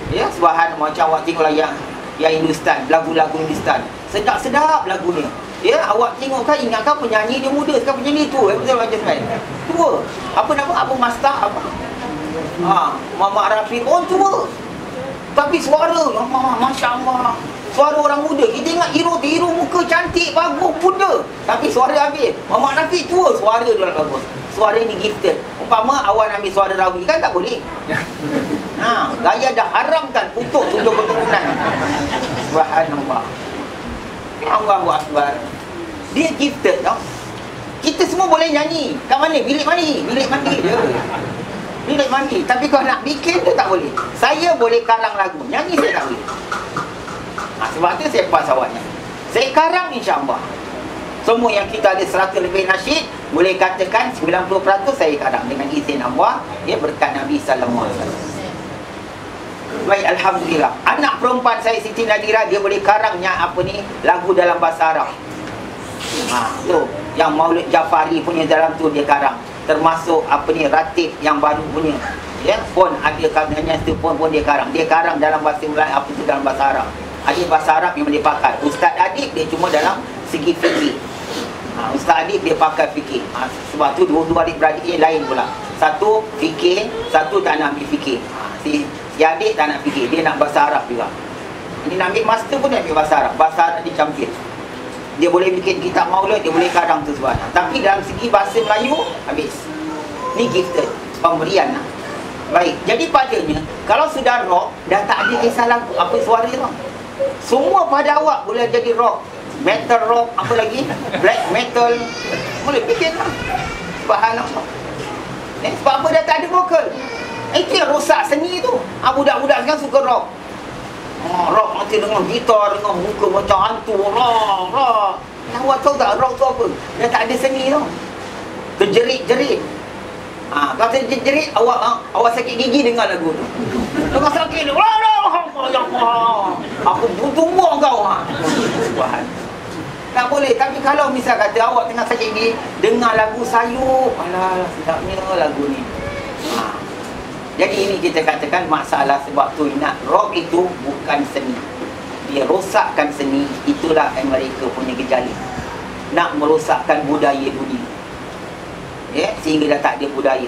Ya, subhanallah, macam awak tengoklah yang Hindustan, lagu-lagu Hindustan. Sedap-sedap lagunya. Ya, awak tengok kan, ingatkan penyanyi dia muda, sekarang penyanyi tu. Betul macam mana? Tua. Apa nama? Abu Mastah apa? Muhammad Rafi. Oh, tua. Tapi suara, Masya Allah. Suara orang muda. Kita ingat hero muka cantik, bagus, muda. Tapi suara habis. Muhammad Rafi tua, suara dia bagus. Suara ni gifted. Umpama awak ambil suara Rawi kan tak boleh. Gaya dah haramkan untuk 7 keturunan. Subhanallah. Allahu Akbar. Dia gifted tau. Kita semua boleh nyanyi. Kat mana? Bilik mandi. Bilik mandi je. Bilik mandi. Tapi kalau nak bikin tu tak boleh. Saya boleh karang lagu. Nyanyi saya tak boleh. Sebab tu saya pas awaknya. Saya karang insya-Allah. Semua yang kita ada 100 lebih nasyid, boleh katakan 90% saya karang dengan izin Allah, ya, berkat Nabi sallallahu alaihi wasallam. Baik, alhamdulillah. Anak perempuan saya Siti Nadira, dia boleh karangnya apa ni, lagu dalam bahasa Arab. Tu yang Maulid Jafari punya dalam tu dia karang. Termasuk apa ni, Ratib yang baru punya. Ya, pun ada karangannya tu pun dia karang. Dia karang dalam bahasa Melayu, apa tu dalam bahasa Arab. Ada bahasa Arab yang dia pakai. Ustaz Adib dia cuma dalam segi fikir. Ustaz Adib dia pakai fikir. Sebab tu dua adik-beradik dia lain pula. Satu fikir, satu tak nak ambil fikir. Si Adib tak nak fikir, dia nak bahasa Arab juga. Ini nak ambil master pun dia ambil bahasa Arab. Bahasa Arab dia campur. Dia boleh bikin kitab maulid, dia boleh karang tu sebenarnya. Tapi dalam segi bahasa Melayu, habis. Ni gifted, pemberian lah. Baik, jadi padanya, kalau sudah rock, dah tak ada kisah lagu, apa suara rock. Semua pada awak boleh jadi rock, metal rock, apa lagi, black metal, boleh bikin lah. Subhanallah. Sebab apa dah tak ada vokal. Itu yang rosak seni tu. Budak-budak sekarang suka rock. Rock nanti dengan gitar, dengan muka macam hantu. Rock. Awak tahu tak rock tu apa? Dah tak ada seni tu. Terjerit-jerit. Kalau terjerit, awak sakit gigi dengar lagu tu. Tengah sakit tu. Aku butuh kau. Tak boleh. Tapi kalau misal kata awak tengah sakit gigi, dengar lagu sayup. Alah, sedapnya lagu ni. Jadi ini kita katakan masalah, sebab tu nak rock itu bukan seni. Dia rosakkan seni. Itulah yang mereka punya gejala. Nak merosakkan budaya dunia. Ya, sehingga dah tak ada budaya.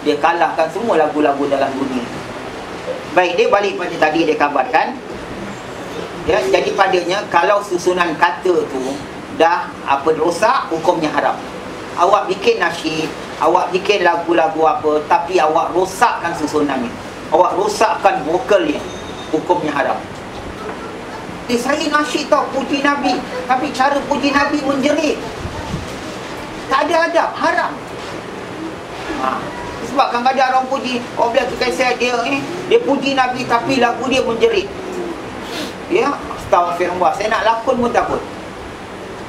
Dia kalahkan semua lagu-lagu dalam dunia. Baik, dia balik pada tadi dia kabarkan. Ya, jadi padanya kalau susunan kata tu dah rosak, hukumnya haram. Awak bikin nasyid, awak bikin lagu-lagu apa, tapi awak rosakkan susunannya, awak rosakkan vokalnya, hukumnya haram. Saya nasyid tau, puji Nabi, tapi cara puji Nabi menjerit, tak ada adab, haram. Sebab kadang-kadang orang puji, bila tu saya dia puji Nabi tapi lagu dia menjerit. Ya, astagfirullah, saya nak lakon pun takut.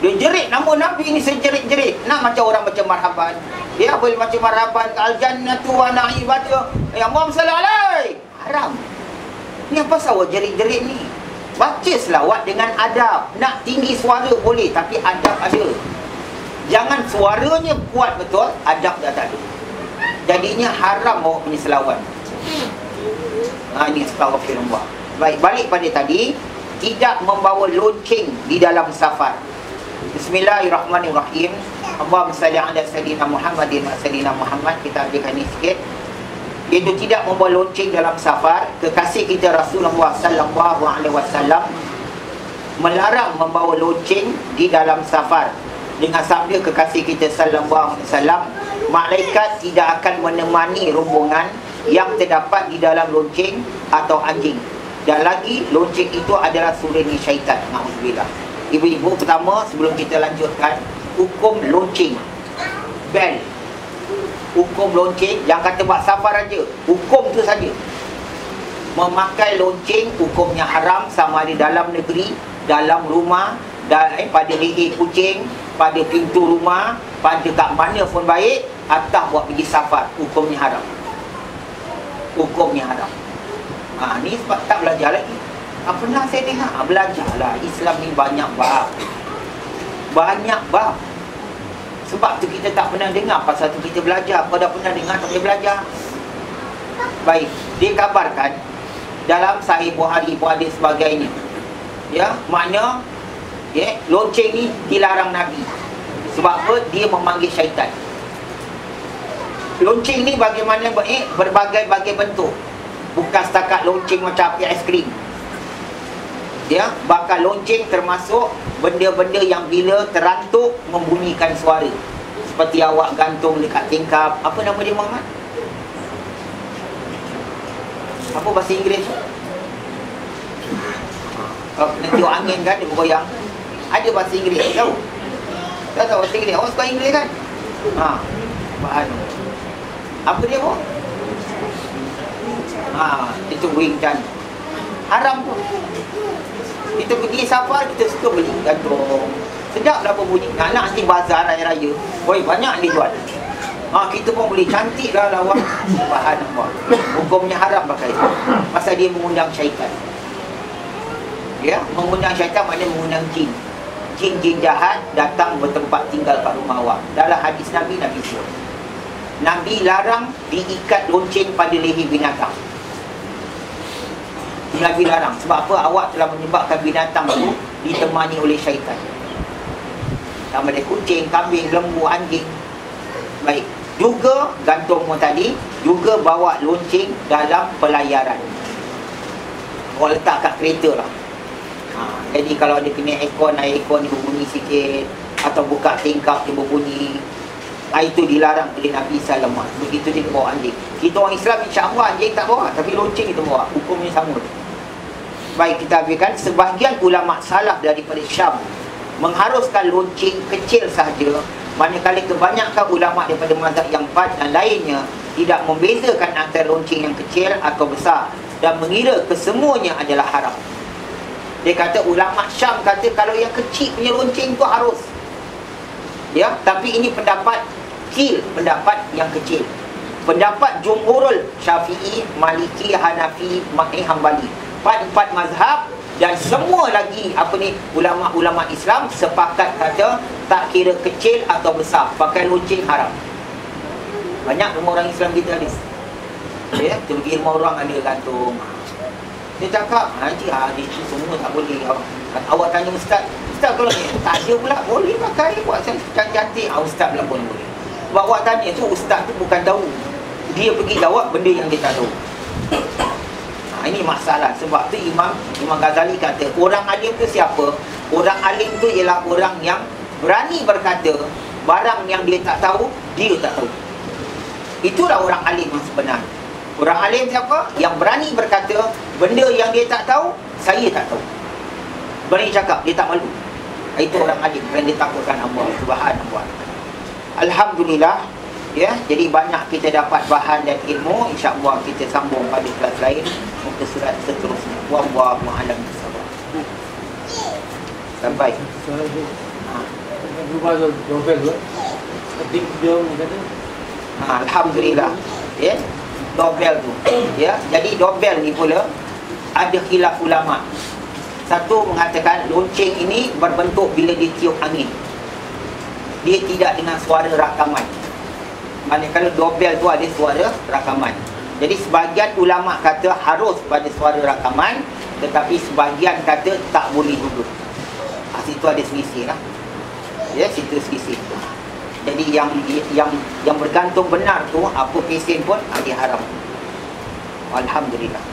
Dia jerit nama Nabi ni, saya jerit-jerit. Nak macam orang baca marhaban. Dia boleh baca marhaban, al-jannatu wa na'ibatu, ya Muhammad sallallahu alaihi. Haram. Ni apa awak jerit-jerit ni? Baca selawat dengan adab. Nak tinggi suara boleh, tapi adab ada. Jangan suaranya kuat betul, adab dah tak ada. Jadinya haram awak punya selawat. Ini astagfirullah. Baik, balik pada tadi, tidak membawa lonceng di dalam safar. Bismillahirrahmanirrahim. Allahumma salli ala sayyidina Muhammadin wa sayyidina Muhammad. Kita ambilkan ni sikit, iaitu tidak membawa lonceng dalam safar. Kekasih kita Rasulullah sallallahu alaihi wasallam melarang membawa lonceng di dalam safar, dengan sabda kekasih kita sallallahu alaihi wasallam, malaikat tidak akan menemani rombongan yang terdapat di dalam lonceng atau anjing. Dan lagi, lonceng itu adalah sureni syaitan. Na'udzubillah. Ibu-ibu, pertama sebelum kita lanjutkan, hukum lonceng, bel, hukum lonceng, yang kata buat safar aja, hukum tu saja. Memakai lonceng hukumnya haram, sama ada dalam negeri, dalam rumah, pada leher kucing, pada pintu rumah, pada kat mana pun baik, atas buat pergi safar, hukumnya haram. Hukumnya haram. Ni sebab tak belajar lagi. Pernah saya dengar, belajarlah. Islam ni banyak bab. Banyak bab. Sebab tu kita tak pernah dengar, pasal tu kita belajar. Kau dah pernah dengar, tak boleh belajar. Baik, dikabarkan dalam Sahih Bukhari pun ada sebagainya. Ya, makna lonceng ni dilarang Nabi. Sebab apa? Dia memanggil syaitan. Lonceng ni bagaimana berbagai-bagai bentuk. Bukan setakat lonceng macam api aiskrim. Ya, bakal lonceng termasuk benda-benda yang bila terantuk membunyikan suara. Seperti awak gantung dekat tingkap. Apa nama dia, Muhammad? Apa bahasa Inggeris tu? Kalau kena tiup angin kan, dia bergoyang. Ada bahasa Inggeris, tahu? Tak tahu bahasa Inggeris. Awak suka Inggeris kan? Bahan. Apa dia pun? Itu wing kan. Haram pun. Kita pergi safar, kita suka beli gantung. Sedap lah berbunyi. Nak nanti bazar raya-raya. Oi, banyak dia jual. Kita pun boleh. Cantik lah lawan. Bahan apa. Hukumnya haram pakai. Pasal dia mengundang syaitan. Ya, mengundang syaitan maknanya mengundang jin. Jin-jin jahat datang bertempat tinggal kat rumah awak. Dalam hadis Nabi sebut, Nabi larang diikat lonceng pada leher binatang. Nabi larang. Sebab apa? Awak telah menyebabkan binatang itu ditemani oleh syaitan. Sama ada kucing, kambing, lembu, anjing. Baik. Juga gantung tadi, juga bawa lonceng dalam pelayaran. Awak letak kat kereta lah. Jadi kalau dia kena aircon dia berbunyi sikit, atau buka tingkap dia berbunyi, itu dilarang oleh Nabi SAW. Begitu dia bawa anjing. Kita orang Islam insya-Allah anjing tak bawa, tapi lonceng kita bawa. Hukumnya sama. Baik, kita ambilkan sebahagian ulama salaf daripada Syam mengharuskan lonceng kecil sahaja, manakala kebanyakan ulama daripada mazhab yang 4 dan lainnya tidak membezakan antara lonceng yang kecil atau besar dan mengira kesemuanya adalah haram. Dia kata ulama Syam kata kalau yang kecil punya lonceng tu harus. Ya, tapi ini pendapat kecil, pendapat yang kecil. Pendapat jumhurul Syafi'i, Maliki, Hanafi, Hambali, empat mazhab dan semua lagi ulama-ulama Islam sepakat kata tak kira kecil atau besar, pakai lonceng haram. Banyak rumah orang Islam kita ada. Ya, kita pergi rumah orang ada gantung. Dia cakap, dia semua tak boleh. Awak tanya ustaz kalau ni tak ada pula, boleh pakai buat cantik. Ustaz pula pun boleh. Sebab awak tanya tu, ustaz tu bukan tahu, dia pergi jawab benda yang dia tak tahu. Ini masalah. Sebab tu Imam Ghazali kata, orang alim tu siapa? Orang alim tu ialah orang yang berani berkata barang yang dia tak tahu, dia tak tahu. Itulah orang alim yang sebenar. Orang alim siapa? Yang berani berkata benda yang dia tak tahu, saya tak tahu. Berani cakap, dia tak malu. Itu orang alim, yang dia takutkan Allah Subhanahu wa ta'ala. Alhamdulillah. Ya, jadi banyak kita dapat bahan dan ilmu. InsyaAllah kita sambung pada kelas lain, muka surat seterusnya. Wallahu a'lam bishawab. Sampai. Alhamdulillah. Ya, dobel tu. Ya, jadi dobel ni pula ada khilaf ulama. Satu mengatakan lonceng ini berbentuk bila ditiup angin, dia tidak dengan suara rakaman. Manakala dobel tu ada suara rakaman. Jadi sebahagian ulama kata harus pada suara rakaman, tetapi sebahagian kata tak boleh juga. Situ ada selisih lah. Ya, situ selisih. Jadi yang bergantung benar tu apa pesen pun diharam. Alhamdulillah.